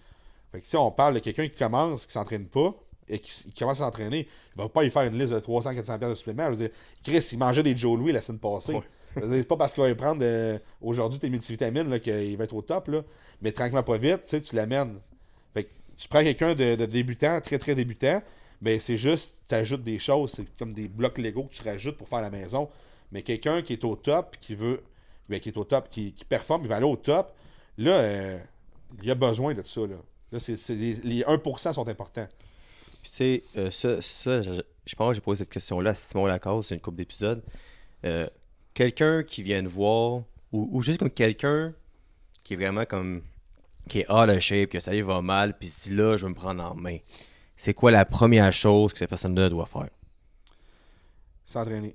[SPEAKER 2] Fait que si on parle de quelqu'un qui commence, qui ne s'entraîne pas, et qui commence à s'entraîner, il ne va pas y faire une liste de 300-400$ de suppléments. Je veux dire, Chris, il mangeait des Joe Louis la semaine passée.
[SPEAKER 1] Ouais.
[SPEAKER 2] C'est pas parce qu'il va y prendre aujourd'hui tes multivitamines là, qu'il va être au top. Là. Mais tranquillement pas vite, tu l'amènes. Fait que tu prends quelqu'un de débutant, très très débutant, ben c'est juste, tu ajoutes des choses, c'est comme des blocs Lego que tu rajoutes pour faire la maison. Mais quelqu'un qui est au top, qui veut, qui est au top, qui performe, il va aller au top, là, il y a besoin de tout ça. Là, les 1% sont importants.
[SPEAKER 1] Puis tu sais, je pense que j'ai posé cette question-là à Simon Lacasse, c'est une couple d'épisodes. Quelqu'un qui vient te voir, ou juste comme quelqu'un qui est vraiment comme, qui est hors de shape, que ça y va mal, puis se dit là, je vais me prendre en main. C'est quoi la première chose que cette personne-là doit faire?
[SPEAKER 2] S'entraîner.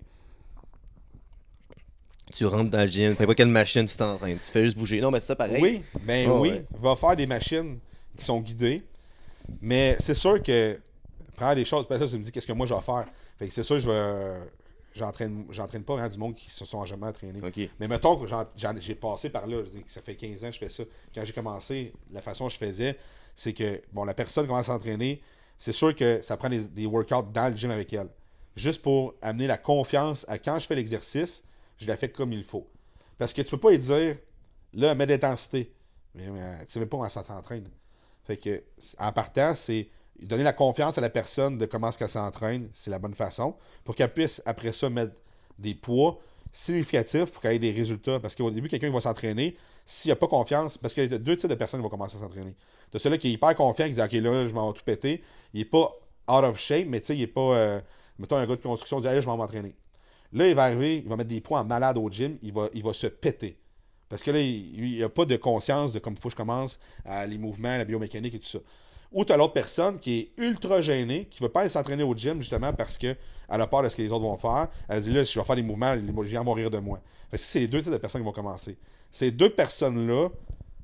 [SPEAKER 1] Tu rentres dans le gym, tu sais pas quelle machine tu t'entraînes, tu fais juste bouger. Non, mais c'est ça pareil.
[SPEAKER 2] Oui, ben
[SPEAKER 1] Oh,
[SPEAKER 2] oui,
[SPEAKER 1] ouais.
[SPEAKER 2] va faire des machines qui sont guidées. Mais c'est sûr que prendre des choses, peut-être ça, tu me dis qu'est-ce que moi je vais faire. Fait que c'est sûr que j'entraîne pas du monde qui se sont jamais entraînés.
[SPEAKER 1] Ok.
[SPEAKER 2] Mais mettons que j'ai passé par là, je dis que ça fait 15 ans que je fais ça. Quand j'ai commencé, la façon que je faisais, c'est que bon, la personne commence à s'entraîner, c'est sûr que ça prend des workouts dans le gym avec elle. Juste pour amener la confiance à quand je fais l'exercice, je la fais comme il faut. Parce que tu peux pas lui dire, là, mets d'intensité. Mais tu sais même pas comment ça s'entraîne. Fait que, en partant, c'est donner la confiance à la personne de comment est-ce qu'elle s'entraîne, c'est la bonne façon, pour qu'elle puisse, après ça, mettre des poids significatifs pour qu'elle ait des résultats. Parce qu'au début, quelqu'un qui va s'entraîner, s'il n'a pas confiance, parce qu'il y a deux types de personnes qui vont commencer à s'entraîner. Tu as celui qui est hyper confiant, qui dit, OK, là, je m'en vais tout péter. Il n'est pas out of shape, mais tu sais, il n'est pas, mettons, un gars de construction, il dit, allez, je vais m'entraîner. Là, il va arriver, il va mettre des poids en malade au gym, il va se péter. Parce que là, il n'a pas de conscience de comme il faut que je commence les mouvements, la biomécanique et tout ça. Ou tu as l'autre personne qui est ultra gênée, qui ne veut pas aller s'entraîner au gym justement parce qu'elle a peur de ce que les autres vont faire. Elle dit là, si je vais faire des mouvements, les gens vont rire de moi. Fait que c'est les deux types de personnes qui vont commencer. Ces deux personnes-là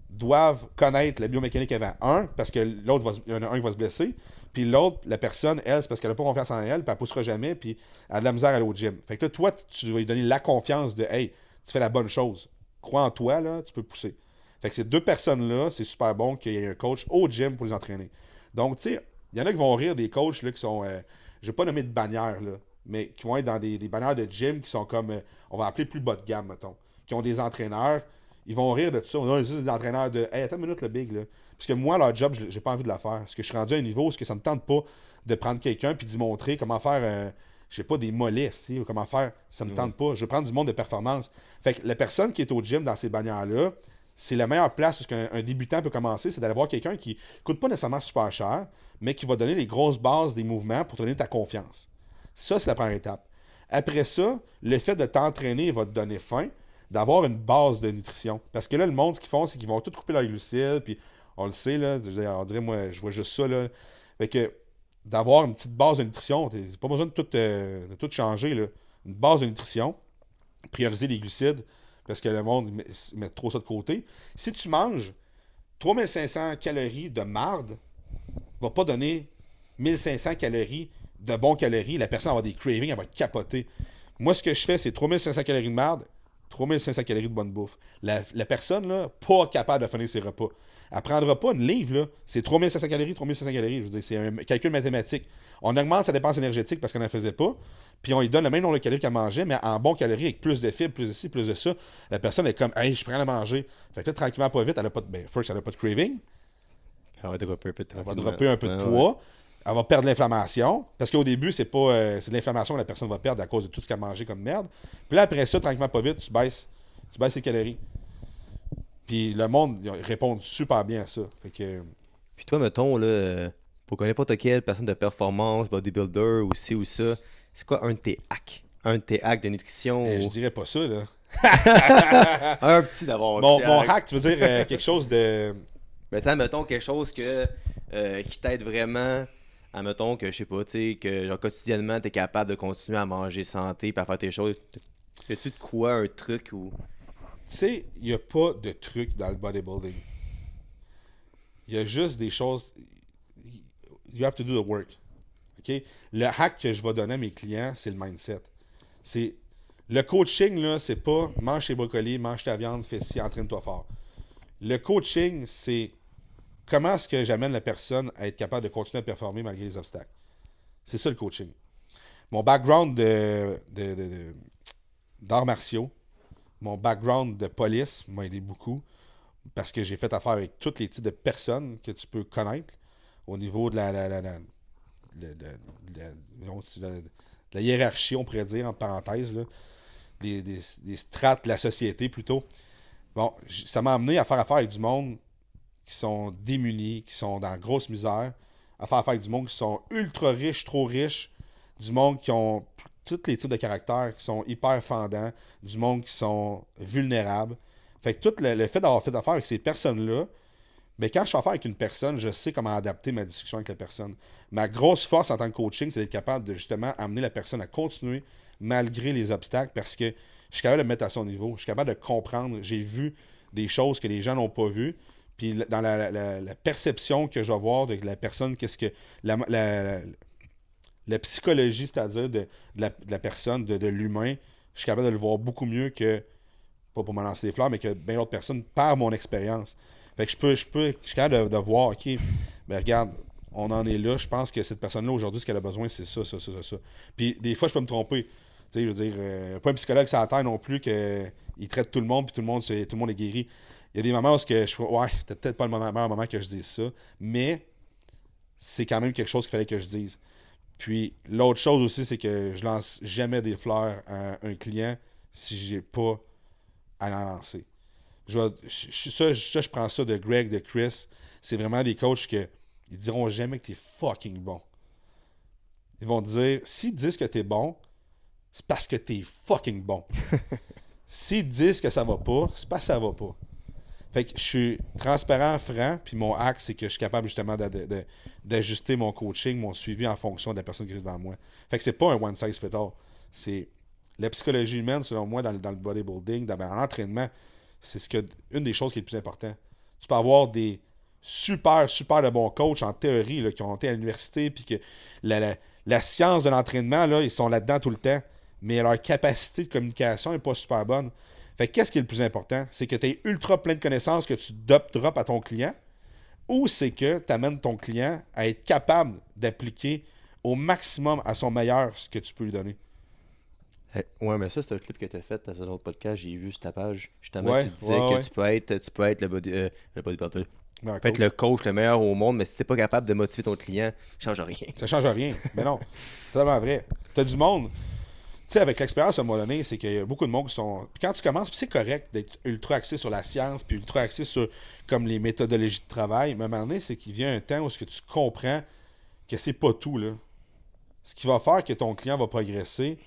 [SPEAKER 2] doivent connaître la biomécanique avant. Un, parce que l'autre, il y en a un qui va se blesser. Puis l'autre, la personne, elle, c'est parce qu'elle n'a pas confiance en elle, puis elle ne poussera jamais, puis elle a de la misère à aller au gym. Fait que là, toi, tu vas lui donner la confiance de hey, tu fais la bonne chose. Crois en toi, là, tu peux pousser. Fait que ces deux personnes-là, c'est super bon qu'il y ait un coach au gym pour les entraîner. Donc, tu sais, il y en a qui vont rire des coachs là, qui sont, je ne vais pas nommer de bannières, là, mais qui vont être dans des bannières de gym qui sont comme, on va appeler plus bas de gamme, mettons, qui ont des entraîneurs. Ils vont rire de tout ça. On a juste des entraîneurs de hey, attends une minute, le big, là. Parce que moi, leur job, j'ai pas envie de la faire. Parce que je suis rendu à un niveau où ça me tente pas de prendre quelqu'un puis d'y montrer comment faire, je sais pas, des mollets, ou comment faire. Ça me tente pas. Je veux prendre du monde de performance. Fait que la personne qui est au gym dans ces bannières-là, c'est la meilleure place où un débutant peut commencer, c'est d'aller voir quelqu'un qui coûte pas nécessairement super cher, mais qui va donner les grosses bases des mouvements pour te donner ta confiance. Ça, c'est la première étape. Après ça, le fait de t'entraîner va te donner faim, d'avoir une base de nutrition. Parce que là, le monde, ce qu'ils font, c'est qu'ils vont tout couper leurs glucides, puis on le sait, là, on dirait, moi, je vois juste ça, là. Fait que d'avoir une petite base de nutrition, t'as pas besoin de tout changer, là. Une base de nutrition, prioriser les glucides, parce que le monde met trop ça de côté. Si tu manges 3500 calories de marde, va pas donner 1500 calories de bons calories, la personne va avoir des cravings, elle va capoter. Moi, ce que je fais, c'est 3500 calories de merde, 3500 calories de bonne bouffe. La personne, là, pas capable de finir ses repas. Elle prendra pas une livre, là. C'est 3500 calories, 3500 calories. Je veux dire, c'est un calcul mathématique. On augmente sa dépense énergétique parce qu'on n'en faisait pas. Puis on lui donne le même nombre de calories qu'elle mangeait, mais en bon calories, avec plus de fibres, plus de ci, plus de ça. La personne est comme, hey, je prends à manger. Fait que là, tranquillement, pas vite, elle a pas de. Ben, first, elle a pas de craving.
[SPEAKER 1] Elle va dropper un peu de
[SPEAKER 2] Elle va
[SPEAKER 1] tranquillement.
[SPEAKER 2] dropper un peu de poids. Elle va perdre l'inflammation. Parce qu'au début, c'est pas c'est de l'inflammation que la personne va perdre à cause de tout ce qu'elle a mangé comme merde. Puis là, après ça, tranquillement, pas vite, tu baisses les calories. Puis le monde répond super bien à ça. Fait que.
[SPEAKER 1] Puis toi, mettons, là, pour n'importe quelle personne de performance, bodybuilder ou ci ou ça, c'est quoi un de tes hacks? Un de tes hacks de nutrition?
[SPEAKER 2] Je dirais pas ça, là.
[SPEAKER 1] Un petit d'abord. Un
[SPEAKER 2] Mon
[SPEAKER 1] petit
[SPEAKER 2] hack, tu veux dire quelque chose de.
[SPEAKER 1] Mais tu mettons quelque chose qui t'aide vraiment. Mettons que, je sais pas, tu sais, que genre, quotidiennement, t'es capable de continuer à manger santé et à faire tes choses. As-tu de quoi, un truc ou.
[SPEAKER 2] Tu sais, il n'y a pas de truc dans le bodybuilding. Il y a juste des choses. You have to do the work. OK? Le hack que je vais donner à mes clients, c'est le mindset. C'est. Le coaching, là, c'est pas mange tes brocolis, mange ta viande, fais ci, entraîne-toi fort. Le coaching, c'est comment est-ce que j'amène la personne à être capable de continuer à performer malgré les obstacles. C'est ça le coaching. Mon background d'arts martiaux, mon background de police m'a aidé beaucoup parce que j'ai fait affaire avec tous les types de personnes que tu peux connaître au niveau de la hiérarchie, on pourrait dire, en parenthèse, là, des strates de la société plutôt. Bon, ça m'a amené à faire affaire avec du monde qui sont démunis, qui sont dans la grosse misère, à faire affaire avec du monde qui sont ultra riches, trop riches, du monde qui ont tous les types de caractères, qui sont hyper fendants, du monde qui sont vulnérables. Fait que tout le fait d'avoir fait affaire avec ces personnes-là, mais quand je fais affaire avec une personne, je sais comment adapter ma discussion avec la personne. Ma grosse force en tant que coaching, c'est d'être capable de justement amener la personne à continuer malgré les obstacles parce que je suis capable de me mettre à son niveau. Je suis capable de comprendre. J'ai vu des choses que les gens n'ont pas vues. Puis dans la perception que je vais voir de la personne, qu'est-ce que. La psychologie, c'est-à-dire de la personne, de l'humain, je suis capable de le voir beaucoup mieux que. Pas pour me lancer des fleurs, mais que bien d'autres personnes par mon expérience. Fait que je suis capable de voir, OK, ben regarde, on en est là. Je pense que cette personne-là, aujourd'hui, ce qu'elle a besoin, c'est ça, ça, ça, ça, ça. Puis des fois, je peux me tromper. Tu sais, je veux dire, pas un psychologue sur la terre non plus qu'il traite tout le monde, puis tout le monde est guéri. Il y a des moments où ouais, c'était peut-être pas le meilleur moment que je dise ça, mais c'est quand même quelque chose qu'il fallait que je dise. Puis l'autre chose aussi, c'est que je lance jamais des fleurs à un client si j'ai pas à l'en lancer. Je prends ça de Greg, de Chris. C'est vraiment des coachs que ils diront jamais que t'es fucking bon. Ils vont te dire, s'ils disent que t'es bon, c'est parce que t'es fucking bon. S'ils disent que ça va pas, c'est parce que ça va pas. Fait que je suis transparent, franc, puis mon hack, c'est que je suis capable justement d'ajuster mon coaching, mon suivi en fonction de la personne qui est devant moi. Fait que c'est pas un one size fit all. C'est la psychologie humaine, selon moi, dans le bodybuilding, dans l'entraînement, c'est une des choses qui est le plus important. Tu peux avoir des super de bons coachs en théorie là, qui ont été à l'université, puis que la science de l'entraînement, là, ils sont là-dedans tout le temps, mais leur capacité de communication n'est pas super bonne. Fait que qu'est-ce qui est le plus important? C'est que tu es ultra plein de connaissances que tu drop à ton client, ou c'est que tu amènes ton client à être capable d'appliquer au maximum à son meilleur ce que tu peux lui donner.
[SPEAKER 1] Ouais, mais ça, c'est un clip que tu as fait dans un autre podcast. J'ai vu sur ta page. Justement,
[SPEAKER 2] Ouais,
[SPEAKER 1] tu disais
[SPEAKER 2] ouais,
[SPEAKER 1] que
[SPEAKER 2] ouais.
[SPEAKER 1] tu peux être le bodybuilder.
[SPEAKER 2] Non,
[SPEAKER 1] Tu peux être le coach le meilleur au monde, mais si t'es pas capable de motiver ton client, ça change rien.
[SPEAKER 2] ça change rien. Mais non, c'est tellement vrai. Tu as du monde. Tu sais, avec l'expérience à un moment donné, c'est qu'il y a beaucoup de monde qui sont. Puis quand tu commences, puis c'est correct d'être ultra axé sur la science, puis ultra axé sur comme les méthodologies de travail. Mais à un moment donné, c'est qu'il vient un temps où ce que tu comprends que c'est pas tout, là. Ce qui va faire que ton client va progresser,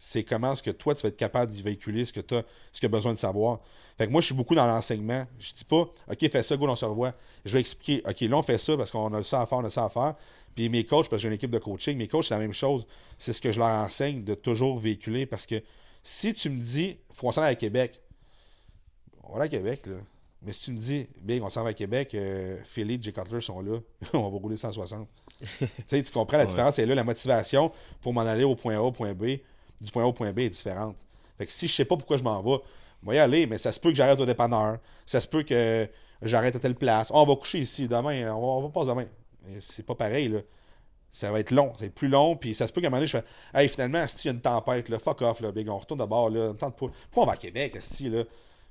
[SPEAKER 2] c'est comment est-ce que toi, tu vas être capable d'y véhiculer ce qu'il a besoin de savoir. Fait que moi, je suis beaucoup dans l'enseignement. Je dis pas, OK, fais ça, go, on se revoit. Je vais expliquer, OK, là, on fait ça parce qu'on a ça à faire, on a ça à faire. Puis mes coachs, parce que j'ai une équipe de coaching, mes coachs, c'est la même chose. C'est ce que je leur enseigne de toujours véhiculer parce que si tu me dis, faut qu'on s'en aille à Québec, on va aller à Québec, là. Mais si tu me dis, Big, on s'en va à Québec, Philippe, Jay Cutler sont là, on va rouler 160. Tu sais, tu comprends la
[SPEAKER 1] Ouais.
[SPEAKER 2] différence, et là, la motivation pour m'en aller au point A au point B, du point A au point B est différente. Fait que si je sais pas pourquoi je m'en vais, moi y aller, mais ça se peut que j'arrête au dépanneur, ça se peut que j'arrête à telle place. On va coucher ici demain, on va passer demain. Mais c'est pas pareil, là. Ça va être long, ça va être plus long, puis ça se peut qu'à un moment donné, je fais hey, finalement, si il y a une tempête, là, fuck off, là, big, on retourne d'abord, là, on me tente pas. Pourquoi on va à Québec, esti, là?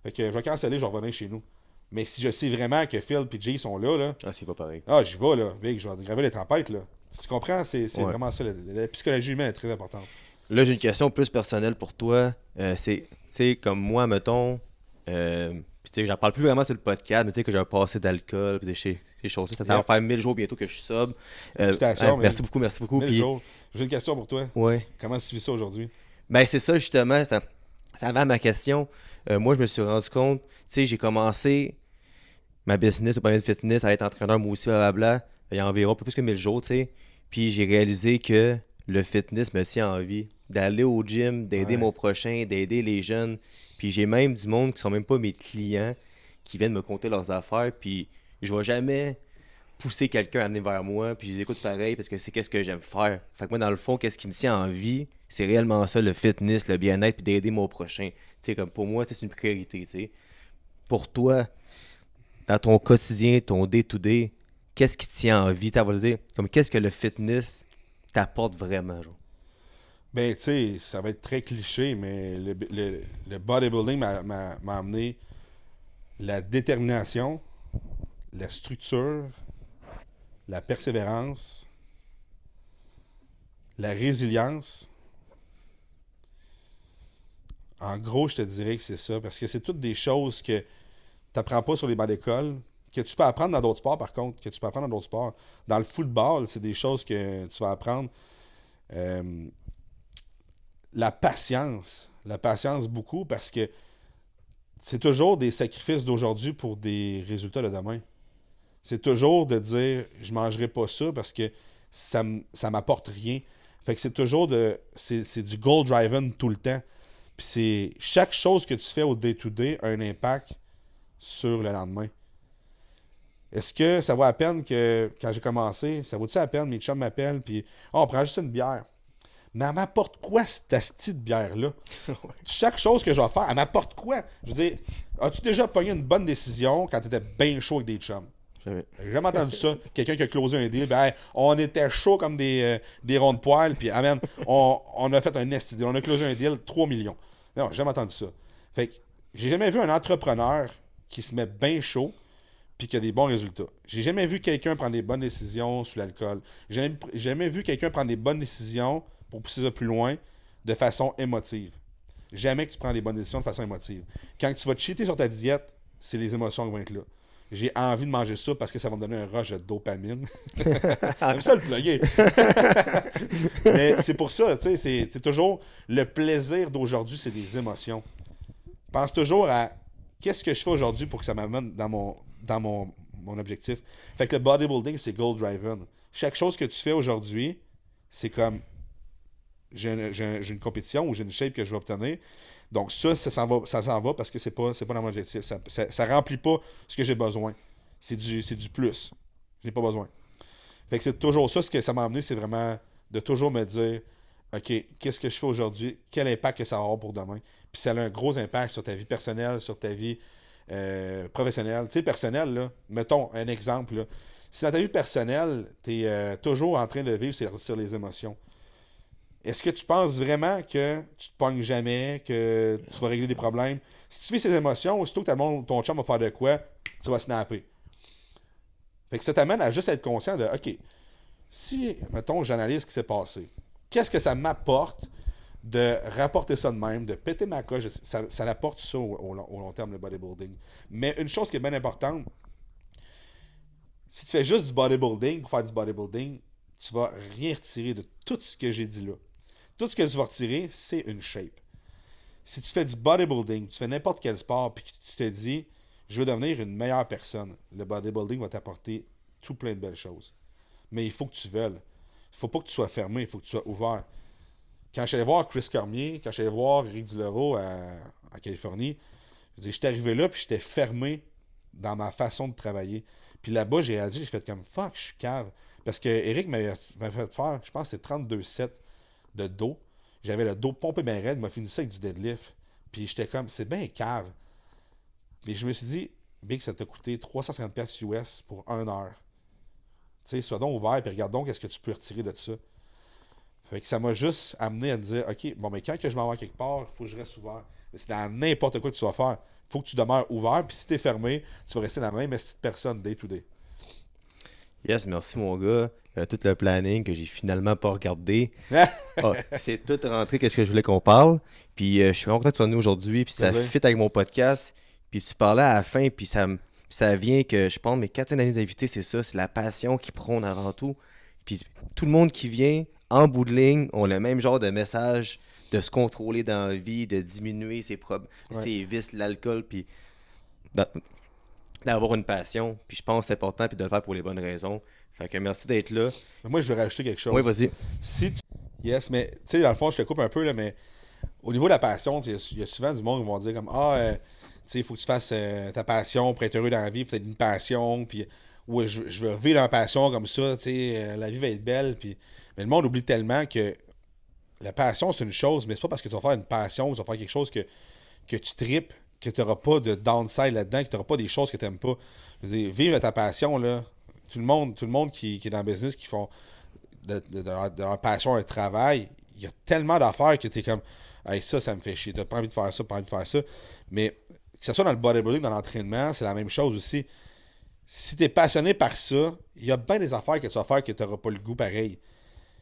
[SPEAKER 2] Fait que je vais canceller, je vais revenir chez nous. Mais si je sais vraiment que Phil et Jay sont là,
[SPEAKER 1] Ah, c'est pas pareil.
[SPEAKER 2] ah, j'y vais, là, big, je vais graver les tempêtes, là. Tu comprends? C'est
[SPEAKER 1] Ouais.
[SPEAKER 2] vraiment ça. La psychologie humaine est très importante.
[SPEAKER 1] Là, j'ai une question plus personnelle pour toi. Tu sais, comme moi, mettons, puis tu sais, j'en parle plus vraiment sur le podcast, mais tu sais, que j'ai un passé d'alcool, puis ces choses-là. Ça va
[SPEAKER 2] Yep.
[SPEAKER 1] faire 1000 jours bientôt que je suis sobre.
[SPEAKER 2] Félicitations,
[SPEAKER 1] Merci beaucoup, merci beaucoup.
[SPEAKER 2] 1000
[SPEAKER 1] Puis,
[SPEAKER 2] jours. J'ai une question pour toi.
[SPEAKER 1] ouais.
[SPEAKER 2] Comment tu vis ça aujourd'hui?
[SPEAKER 1] Ben, c'est ça, justement. Ça va à ma question. Moi, je me suis rendu compte, tu sais, j'ai commencé ma business au Planet Fitness à être entraîneur, moi aussi, blablabla, il y a environ un peu plus que 1000 jours, tu sais. Puis j'ai réalisé que le fitness me tient en vie. D'aller au gym, d'aider
[SPEAKER 2] Ouais.
[SPEAKER 1] mon prochain, d'aider les jeunes. Puis j'ai même du monde qui sont même pas mes clients, qui viennent me conter leurs affaires. Puis je vais jamais pousser quelqu'un à venir vers moi. Puis je les écoute pareil parce que c'est qu'est-ce que j'aime faire. Fait que moi, dans le fond, qu'est-ce qui me tient en vie, c'est réellement ça, le fitness, le bien-être, puis d'aider mon prochain. Tu sais, comme pour moi, c'est une priorité, tu sais. Pour toi, dans ton quotidien, ton day-to-day, qu'est-ce qui te tient en vie? Dire, comme qu'est-ce que le fitness t'apporte vraiment, genre?
[SPEAKER 2] Ben, tu sais, ça va être très cliché, mais le bodybuilding m'a amené la détermination, la structure, la persévérance, la résilience. En gros, je te dirais que c'est ça, parce que c'est toutes des choses que tu n'apprends pas sur les bancs d'école, que tu peux apprendre dans d'autres sports, par contre, que tu peux apprendre dans d'autres sports. Dans le football, c'est des choses que tu vas apprendre. Euh, la patience beaucoup, parce que c'est toujours des sacrifices d'aujourd'hui pour des résultats de demain. C'est toujours de dire, je mangerai pas ça parce que ça m'apporte rien. Fait que c'est toujours c'est du goal driven tout le temps. Puis c'est chaque chose que tu fais au day-to-day a un impact sur le lendemain. Est-ce que ça vaut la peine que, quand j'ai commencé, ça vaut-tu la peine, mes chums m'appellent, puis oh, on prend juste une bière. Mais elle m'apporte quoi, cette asti de bière-là? Chaque chose que je vais faire, elle m'apporte quoi? Je veux dire, as-tu déjà pogné une bonne décision quand tu étais bien chaud avec des chums?
[SPEAKER 1] Jamais.
[SPEAKER 2] J'ai jamais entendu ça. Quelqu'un qui a closé un deal, ben, hey, on était chaud comme des ronds de poil, puis amen, on a fait un esti deal. On a closé un deal 3 millions. Non, j'ai jamais entendu ça. Fait que j'ai jamais vu un entrepreneur qui se met bien chaud puis qui a des bons résultats. J'ai jamais vu quelqu'un prendre des bonnes décisions sous l'alcool. J'ai jamais vu quelqu'un prendre des bonnes décisions pour pousser ça plus loin de façon émotive. Jamais que tu prends des bonnes décisions de façon émotive. Quand tu vas te cheater sur ta diète, c'est les émotions qui vont être là. J'ai envie de manger ça parce que ça va me donner un rush de dopamine. J'aime ça le plugger. Mais c'est pour ça, tu sais, c'est toujours le plaisir d'aujourd'hui, c'est des émotions. Pense toujours à qu'est-ce que je fais aujourd'hui pour que ça m'amène dans mon objectif. Fait que le bodybuilding, c'est goal driven. Chaque chose que tu fais aujourd'hui, c'est comme j'ai une compétition ou j'ai une shape que je vais obtenir. Donc ça s'en va parce que c'est pas dans mon objectif. Ça remplit pas ce que j'ai besoin. C'est du plus. Je n'ai pas besoin. Fait que c'est toujours ça, ce que ça m'a amené, c'est vraiment de toujours me dire OK, qu'est-ce que je fais aujourd'hui? Quel impact que ça va avoir pour demain? Puis ça a un gros impact sur ta vie personnelle, sur ta vie professionnelle. Tu sais, personnelle, là, mettons un exemple. Là. Si dans ta vie personnelle, tu es toujours en train de vivre sur les émotions, est-ce que tu penses vraiment que tu te pognes jamais, que tu vas régler des problèmes? Si tu vis ces émotions, aussitôt que ton chum va faire de quoi, tu vas snapper. Fait que ça t'amène à juste être conscient de OK, si, mettons, j'analyse ce qui s'est passé, qu'est-ce que ça m'apporte de rapporter ça de même, de péter ma coche, ça apporte ça au long terme, le bodybuilding. Mais une chose qui est bien importante, si tu fais juste du bodybuilding pour faire du bodybuilding, tu vas rien retirer de tout ce que j'ai dit là. Tout ce que tu vas retirer, c'est une shape. Si tu fais du bodybuilding, tu fais n'importe quel sport, puis que tu te dis, je veux devenir une meilleure personne, le bodybuilding va t'apporter tout plein de belles choses. Mais il faut que tu veuilles. Il ne faut pas que tu sois fermé, il faut que tu sois ouvert. Quand je suis allé voir Chris Cormier, quand je suis allé voir Eric Dilero à Californie, j'étais arrivé là, puis j'étais fermé dans ma façon de travailler. Puis là-bas, j'ai réalisé, j'ai fait comme fuck, je suis cave. Parce que Eric m'avait fait faire, je pense que c'est 32 sets de dos. J'avais le dos pompé bien raide, il m'a fini ça avec du deadlift. Puis j'étais comme, c'est bien cave. Mais je me suis dit, Big, ça t'a coûté 350$ US pour 1 heure. Tu sais, sois donc ouvert et regarde donc qu'est-ce que tu peux retirer de ça. Fait que ça m'a juste amené à me dire, OK, bon, mais quand que je m'en vais quelque part, il faut que je reste ouvert. Mais c'est dans n'importe quoi que tu vas faire. Il faut que tu demeures ouvert, puis si t'es fermé, tu vas rester la même petite personne day to day.
[SPEAKER 1] Yes, merci mon gars. Tout le planning que j'ai finalement pas regardé. Ah, c'est tout rentré, qu'est-ce que je voulais qu'on parle. Puis je suis vraiment content que tu sois venu aujourd'hui, puis ça
[SPEAKER 2] Vas-y.
[SPEAKER 1] fit avec mon podcast. Puis tu parlais à la fin, puis ça vient que je pense mes 4 années d'invités, c'est ça, c'est la passion qui prône avant tout. Puis tout le monde qui vient, en bout de ligne, ont le même genre de message de se contrôler dans la vie, de diminuer
[SPEAKER 2] Ouais.
[SPEAKER 1] ses vices, l'alcool, puis d'a- d'avoir une passion. Puis je pense que c'est important, puis de le faire pour les bonnes raisons. Fait que merci d'être là.
[SPEAKER 2] Mais moi, je vais rajouter quelque
[SPEAKER 1] Oui,
[SPEAKER 2] chose.
[SPEAKER 1] vas-y.
[SPEAKER 2] Si tu... Yes, mais tu sais, dans le fond, je te coupe un peu, là, mais au niveau de la passion, il y a souvent du monde qui vont dire comme tu sais, il faut que tu fasses ta passion pour être heureux dans la vie, peut-être une passion, puis ouais, je veux vivre ma passion comme ça, tu sais, la vie va être belle, puis mais le monde oublie tellement que la passion, c'est une chose, mais c'est pas parce que tu vas faire une passion, que tu vas faire quelque chose que tu tripes, que tu n'auras pas de downside là-dedans, que tu n'auras pas des choses que tu n'aimes pas. Je veux dire, vivre ta passion, là, tout le monde qui est dans le business, qui font de leur passion un travail, il y a tellement d'affaires que tu es comme, hey, ça me fait chier, tu n'as pas envie de faire ça, pas envie de faire ça. Mais que ce soit dans le bodybuilding, dans l'entraînement, c'est la même chose aussi. Si tu es passionné par ça, il y a bien des affaires que tu vas faire que tu n'auras pas le goût pareil.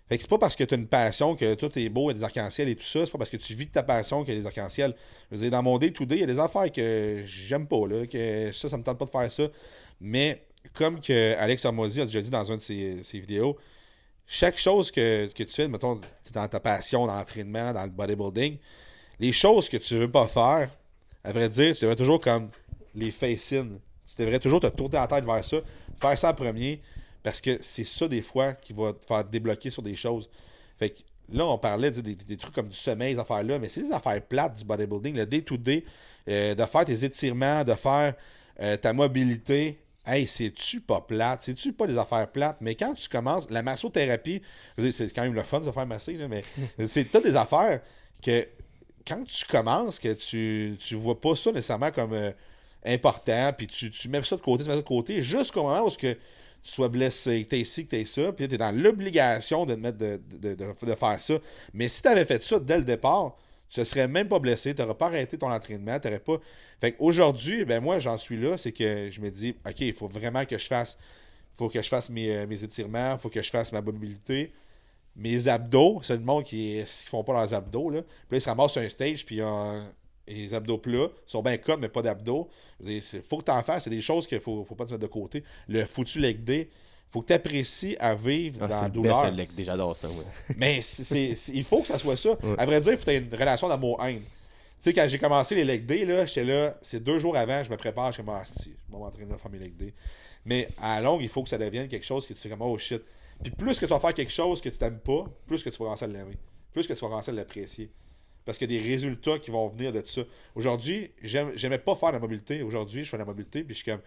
[SPEAKER 2] Fait que c'est pas parce que tu as une passion que tout est beau, il y a des arcs-en-ciel et tout ça. C'est pas parce que tu vis de ta passion qu'il y a des arcs-en-ciel. Je veux dire, dans mon day-to-day, il y a des affaires que j'aime pas, là, que ça me tente pas de faire ça. Mais comme que Alex Hormozy a déjà dit dans une de ses vidéos, chaque chose que tu fais, mettons, tu es dans ta passion, dans l'entraînement, dans le bodybuilding, les choses que tu veux pas faire, à vrai dire, tu devrais toujours comme les face-in. Tu devrais toujours te tourner la tête vers ça, faire ça en premier, parce que c'est ça des fois qui va te faire débloquer sur des choses. Fait que là, on parlait des trucs comme du sommeil, ces affaires-là, mais c'est des affaires plates du bodybuilding, le day-to-day, de faire tes étirements, de faire ta mobilité. Hey, c'est-tu pas plate? C'est-tu pas des affaires plates? Mais quand tu commences, la massothérapie, je veux dire, c'est quand même le fun de se faire masser, là, mais c'est toutes des affaires que quand tu commences, que tu vois pas ça nécessairement comme important, puis tu mets ça de côté, tu mets ça de côté, jusqu'au moment où que tu sois blessé, que tu es ici, que tu es ça, puis tu es dans l'obligation de te mettre de faire ça. Mais si tu avais fait ça dès le départ, tu ne serais même pas blessé, tu n'aurais pas arrêté ton entraînement, tu n'aurais pas. Fait qu'aujourd'hui, ben moi, j'en suis là, c'est que je me dis, OK, il faut vraiment que je fasse. Faut que je fasse mes étirements, il faut que je fasse ma mobilité. Mes abdos, c'est le monde qui font pas leurs abdos. Là. Puis là, ils se ramassent sur un stage, puis les abdos plats, ils sont bien comme, mais pas d'abdos. Il faut que tu en fasses, c'est des choses qu'il faut pas te mettre de côté. Le foutu leg day, faut que tu apprécies à vivre
[SPEAKER 1] Ah,
[SPEAKER 2] dans
[SPEAKER 1] c'est
[SPEAKER 2] la
[SPEAKER 1] le best,
[SPEAKER 2] douleur.
[SPEAKER 1] le leg day, j'adore ça, ouais.
[SPEAKER 2] Mais il faut que ça soit ça.
[SPEAKER 1] Ouais.
[SPEAKER 2] À vrai dire, il faut que tu aies une relation d'amour-haine. Tu sais, quand j'ai commencé les leg days, là, j'étais là, c'est 2 jours avant, je me prépare, je suis comme, si, je vais m'entraîner à faire mes leg days. Mais à la longue, il faut que ça devienne quelque chose que tu fais comme, oh shit. Puis plus que tu vas faire quelque chose que tu t'aimes pas, plus que tu vas commencer à l'aimer. Plus que tu vas commencer à l'apprécier. Parce qu'il y a des résultats qui vont venir de tout ça. Aujourd'hui, j'aimais pas faire la mobilité. Aujourd'hui, je fais la mobilité, puis je suis comme,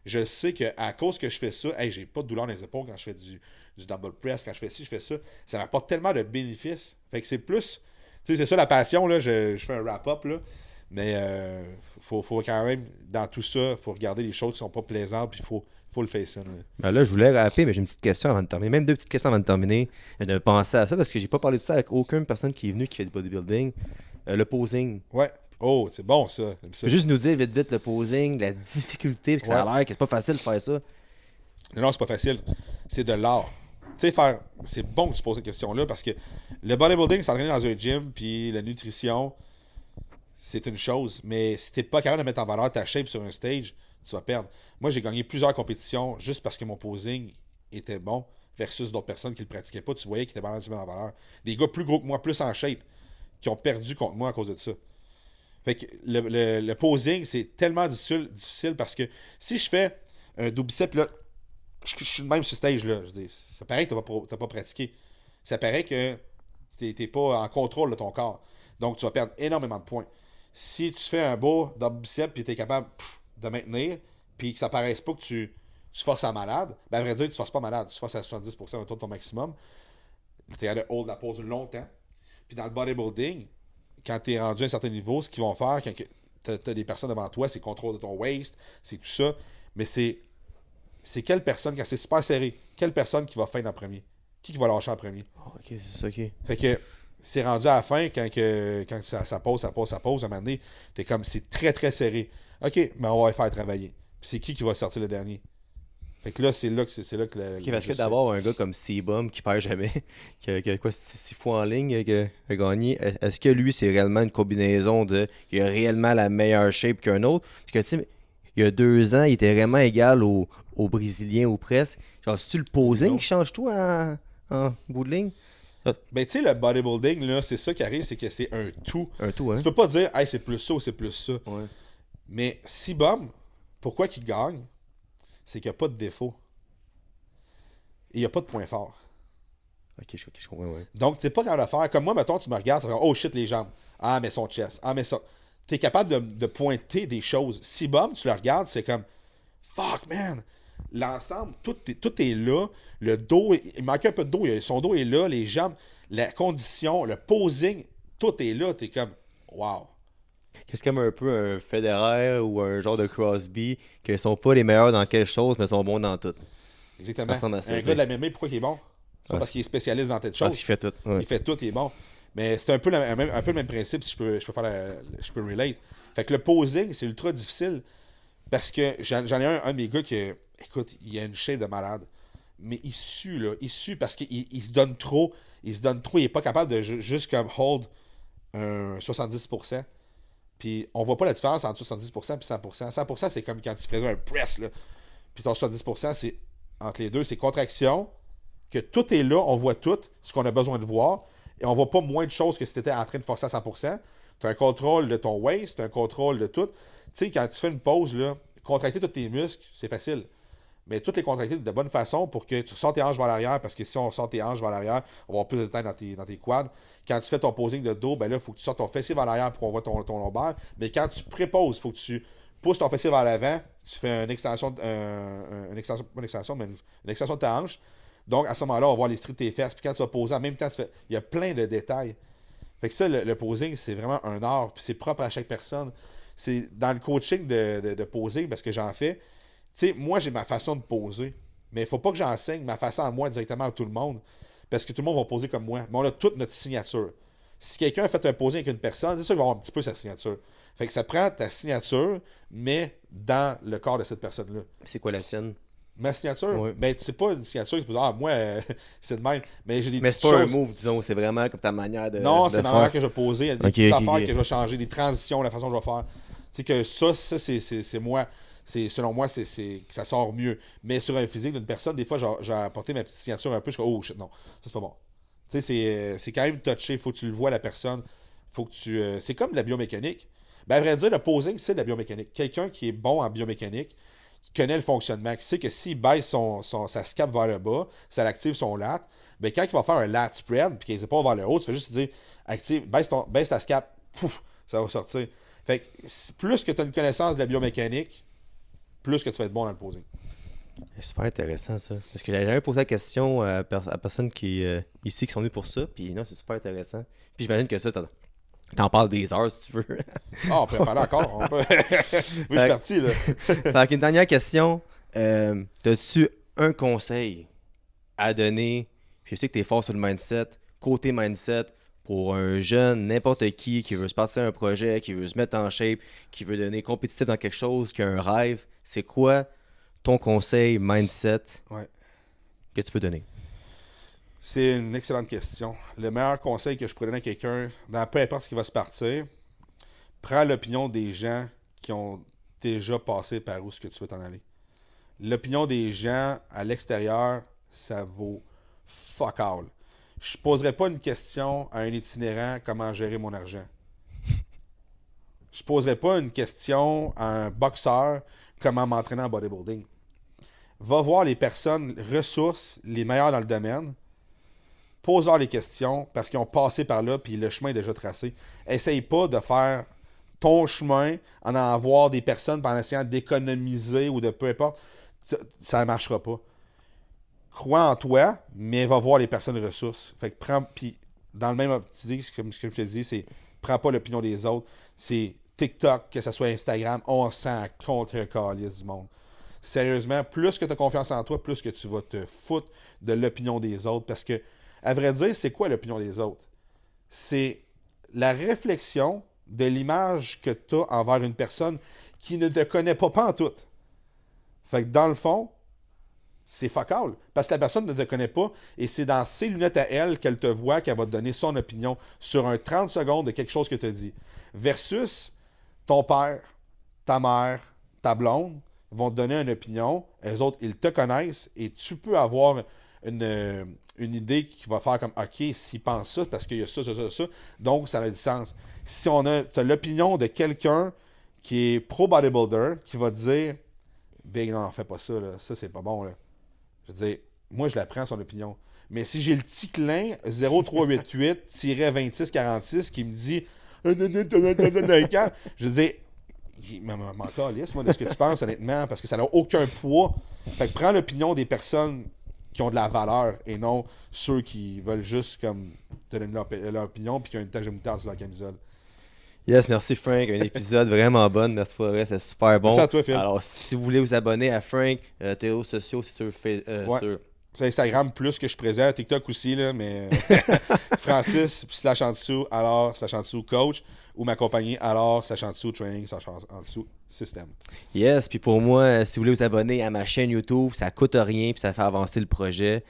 [SPEAKER 2] je sais qu'à cause que je fais ça, hey, j'ai pas de douleur dans les épaules quand je fais du double press, quand je fais ci, je fais ça. Ça m'apporte tellement de bénéfices. Fait que c'est plus. Tu sais, c'est ça la passion, là. Je fais un wrap-up, là. Mais faut quand même, dans tout ça, il faut regarder les choses qui sont pas plaisantes, puis faut le faire ça. Là.
[SPEAKER 1] Ben là, je voulais rapper, mais j'ai une petite question avant de terminer. Même 2 petites questions avant de terminer. De penser à ça, parce que j'ai pas parlé de ça avec aucune personne qui est venue qui fait du bodybuilding. Le posing.
[SPEAKER 2] Ouais. Oh, c'est bon ça. J'aime
[SPEAKER 1] Tu
[SPEAKER 2] ça.
[SPEAKER 1] peux juste nous dire vite vite le posing, la difficulté, parce que ça a
[SPEAKER 2] Ouais.
[SPEAKER 1] l'air que c'est pas facile de faire ça.
[SPEAKER 2] Non, c'est pas facile. C'est de l'art. Tu sais, c'est bon que tu poses cette question-là parce que le bodybuilding, s'entraîner dans un gym, puis la nutrition, c'est une chose. Mais si t'es pas capable de mettre en valeur ta shape sur un stage, tu vas perdre. Moi, j'ai gagné plusieurs compétitions juste parce que mon posing était bon versus d'autres personnes qui le pratiquaient pas. Tu voyais qu'ils étaient vraiment en valeur. Des gars plus gros que moi, plus en shape, qui ont perdu contre moi à cause de ça. Fait que le posing, c'est tellement difficile parce que si je fais un double bicep, là, je suis même sur stage, là. Je dis, ça paraît que t'as pas pratiqué. Ça paraît que t'es pas en contrôle de ton corps. Donc, tu vas perdre énormément de points. Si tu fais un beau double bicep puis t'es capable de maintenir, puis que ça paraisse pas que tu tu forces à malade, ben à vrai dire, tu forces pas malade, tu forces à 70% autour de ton maximum. Tu es de hold la pause longtemps. Puis dans le bodybuilding, quand tu es rendu à un certain niveau, ce qu'ils vont faire, quand tu as des personnes devant toi, c'est contrôle de ton waist, c'est tout ça. Mais c'est quelle personne, quand c'est super serré, quelle personne qui va feindre en premier? Qui va lâcher en premier?
[SPEAKER 1] Ok, c'est ça, ok.
[SPEAKER 2] Fait que c'est rendu à la fin, quand ça pose, à un moment donné, t'es comme, c'est très, très serré. OK, mais on va les faire travailler. Puis c'est qui va sortir le dernier? Fait que là, c'est là que
[SPEAKER 1] Ok, parce que d'avoir un gars comme C-Bum qui perd jamais, qui a quoi, 6 fois en ligne qui a gagné, est-ce que lui, c'est réellement une combinaison de. Il a réellement la meilleure shape qu'un autre? Parce que, tu sais, il y a 2 ans, il était vraiment égal au Brésilien ou presque. Genre, c'est-tu le posing
[SPEAKER 2] Non.
[SPEAKER 1] qui change tout en bout de ligne?
[SPEAKER 2] Ben, tu sais, le bodybuilding, là, c'est ça qui arrive, c'est que c'est un tout.
[SPEAKER 1] Un tout, hein?
[SPEAKER 2] Tu peux pas dire, hey, c'est plus ça ou c'est plus ça.
[SPEAKER 1] Ouais.
[SPEAKER 2] Mais si Bum, pourquoi qu'il gagne? C'est qu'il n'y a pas de défaut. Et il n'y a pas de point fort.
[SPEAKER 1] Ok, je comprends, ouais.
[SPEAKER 2] Donc, tu n'es pas capable de faire. Comme moi, mettons, tu me regardes, tu dis, oh shit, les jambes. Ah, mais son chest. Ah, mais ça. Tu es capable de pointer des choses. Si Bum, tu le regardes, c'est comme, fuck, man. L'ensemble, tout est là. Le dos, il manque un peu de dos. Son dos est là, les jambes, la condition, le posing, tout est là. Tu es comme, wow.
[SPEAKER 1] Qu'est-ce comme un peu un Federer ou un genre de Crosby, qui sont pas les meilleurs dans quelque chose, mais sont bons dans tout.
[SPEAKER 2] Exactement.
[SPEAKER 1] Ça ressemble à ça,
[SPEAKER 2] Un
[SPEAKER 1] tu
[SPEAKER 2] gars de
[SPEAKER 1] sais.
[SPEAKER 2] la MMA, pourquoi il est bon? C'est pas
[SPEAKER 1] Ouais,
[SPEAKER 2] parce qu'il est spécialiste dans telle
[SPEAKER 1] Parce
[SPEAKER 2] chose.
[SPEAKER 1] qu'il fait tout. Ouais.
[SPEAKER 2] Il fait tout, il est bon. Mais c'est un peu le même principe, si je peux relate. Fait que le posing, c'est ultra difficile. Parce que j'en ai un de mes gars qui, écoute, il a une shape de malade. Mais il sue, là. Il sue parce qu'il se donne trop. Il se donne trop. Il est pas capable de juste comme hold un 70%. Puis on voit pas la différence entre 70% et 100%. 100%, c'est comme quand tu faisais un press, là. Puis ton 70%, c'est entre les deux, c'est contraction, que tout est là, on voit tout, ce qu'on a besoin de voir, et on voit pas moins de choses que si tu étais en train de forcer à 100%. Tu as un contrôle de ton waist, tu as un contrôle de tout. Tu sais, quand tu fais une pause, là, contracter tous tes muscles, c'est facile. Mais toutes les contracter de bonne façon pour que tu sors tes hanches vers l'arrière, parce que si on sort tes hanches vers l'arrière, on va avoir plus de temps dans tes quads. Quand tu fais ton posing de dos, ben là, il faut que tu sortes ton fessier vers l'arrière pour qu'on voit ton lombaire. Mais quand tu préposes, il faut que tu pousses ton fessier vers l'avant, tu fais une extension de ta hanche. Donc, à ce moment-là, on va voir les stries de tes fesses. Puis quand tu vas poser, en même temps, il y a plein de détails. Fait que ça, le posing, c'est vraiment un art. Puis c'est propre à chaque personne. C'est dans le coaching de posing, parce que j'en fais. Tu sais, moi, j'ai ma façon de poser. Mais il ne faut pas que j'enseigne ma façon à moi directement à tout le monde. Parce que tout le monde va poser comme moi. Mais on a toute notre signature. Si quelqu'un a fait un posing avec une personne, c'est sûr qu'il va avoir un petit peu sa signature. Fait que ça prend ta signature, mais dans le corps de cette personne-là.
[SPEAKER 1] C'est quoi la sienne?
[SPEAKER 2] Ma signature,
[SPEAKER 1] Ouais.
[SPEAKER 2] ben c'est pas une signature qui peut dire, ah, moi, c'est de même. Mais j'ai des
[SPEAKER 1] Mais
[SPEAKER 2] petites
[SPEAKER 1] c'est pas un
[SPEAKER 2] choses.
[SPEAKER 1] move, disons, c'est vraiment comme ta manière de.
[SPEAKER 2] Non,
[SPEAKER 1] de
[SPEAKER 2] c'est ma
[SPEAKER 1] faire.
[SPEAKER 2] manière que je vais poser, il y a des
[SPEAKER 1] Ok,
[SPEAKER 2] petites
[SPEAKER 1] ok,
[SPEAKER 2] affaires
[SPEAKER 1] ok.
[SPEAKER 2] que je vais changer, des transitions, la façon que je vais faire. Tu sais que ça c'est moi. Selon moi, c'est que ça sort mieux. Mais sur un physique d'une personne, des fois, j'ai apporté ma petite signature un peu, je suis comme, oh shit, non, ça c'est pas bon. Tu sais, c'est quand même touché, faut que tu le vois, la personne. Faut que tu. C'est comme de la biomécanique. Ben, à vrai dire, le posing, c'est de la biomécanique. Quelqu'un qui est bon en biomécanique, qui connaît le fonctionnement, qui sait que s'il baisse sa scap vers le bas, ça active son lat, ben quand il va faire un lat spread, puis qu'il les épaules vers le haut, tu fais juste dire, active, baisse ta scap, pouf, ça va sortir. Fait que plus que tu as une connaissance de la biomécanique, plus que tu vas être bon dans le posing.
[SPEAKER 1] C'est super intéressant ça. Parce que j'avais jamais posé la question à personne qui ici qui sont venus pour ça. Puis non, c'est super intéressant. Puis j'imagine que ça, t'en parles des heures si tu veux.
[SPEAKER 2] Ah, on peut en parler encore. Oui, je suis parti, là.
[SPEAKER 1] Fait qu'une dernière question. T'as-tu un conseil à donner? Puis je sais que t'es fort sur le mindset. Côté mindset, pour un jeune, n'importe qui veut se partir un projet, qui veut se mettre en shape, qui veut devenir compétitif dans quelque chose, qui a un rêve, c'est quoi ton conseil mindset
[SPEAKER 2] Ouais.
[SPEAKER 1] que tu peux donner?
[SPEAKER 2] C'est une excellente question. Le meilleur conseil que je pourrais donner à quelqu'un, dans peu importe ce qui va se partir, prends l'opinion des gens qui ont déjà passé par où ce que tu veux t'en aller. L'opinion des gens à l'extérieur, ça vaut fuck all. Je ne poserai pas une question à un itinérant comment gérer mon argent. Je ne poserai pas une question à un boxeur comment m'entraîner en bodybuilding. Va voir les personnes ressources, les meilleures dans le domaine. Pose-leur les questions parce qu'ils ont passé par là puis le chemin est déjà tracé. Essaye pas de faire ton chemin en allant voir des personnes en essayant d'économiser ou de peu importe. ça ne marchera pas. Crois en toi, mais va voir les personnes ressources. Fait que puis dans le même optique, comme je te dis, c'est prends pas l'opinion des autres. C'est TikTok, que ce soit Instagram, on sent contre-calice du monde. Sérieusement, plus que tu as confiance en toi, plus que tu vas te foutre de l'opinion des autres. Parce que, à vrai dire, c'est quoi l'opinion des autres? C'est la réflexion de l'image que tu as envers une personne qui ne te connaît pas en tout. Fait que dans le fond, c'est fuck all. Parce que la personne ne te connaît pas et c'est dans ses lunettes à elle qu'elle te voit, qu'elle va te donner son opinion sur un 30 secondes de quelque chose que tu as dit. Versus ton père, ta mère, ta blonde vont te donner une opinion. Eux autres, ils te connaissent et tu peux avoir une idée qui va faire comme OK, s'ils pensent ça, parce qu'il y a ça. Donc, ça a du sens. Si tu as l'opinion de quelqu'un qui est pro-bodybuilder, qui va te dire Big, non, fais pas ça, là. Ça, c'est pas bon, là. Je veux dire, moi, je la prends, son opinion. Mais si j'ai le petit clin 0388-2646 qui me dit je veux dire, il m'en calisse, moi, de ce que tu penses, honnêtement, parce que ça n'a aucun poids. Fait que prends l'opinion des personnes qui ont de la valeur et non ceux qui veulent juste comme te donner leur opinion puis qui ont une tache de moutarde sur la camisole.
[SPEAKER 1] Yes, merci Frank. Un épisode vraiment bon. Merci pour le reste, c'est super bon.
[SPEAKER 2] Merci à toi, Phil.
[SPEAKER 1] Alors, si vous voulez vous abonner à Frank, tes réseaux sociaux, c'est sur
[SPEAKER 2] Ouais. C'est Instagram plus que je présente, TikTok aussi, là, mais Francis, puis / en dessous, alors / en dessous coach, ou ma compagnie, alors / en dessous training, / en dessous système.
[SPEAKER 1] Yes, puis pour moi, si vous voulez vous abonner à ma chaîne YouTube, ça coûte rien, puis ça fait avancer le projet.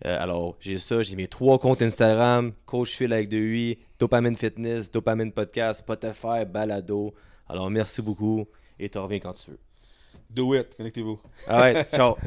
[SPEAKER 1] Alors, j'ai mes 3 comptes Instagram, Coach Phil avec 2 I, Dopamine Fitness, Dopamine Podcast, Spotify, Balado. Alors, merci beaucoup et tu reviens quand tu veux.
[SPEAKER 2] Do it, connectez-vous.
[SPEAKER 1] Alright, ciao.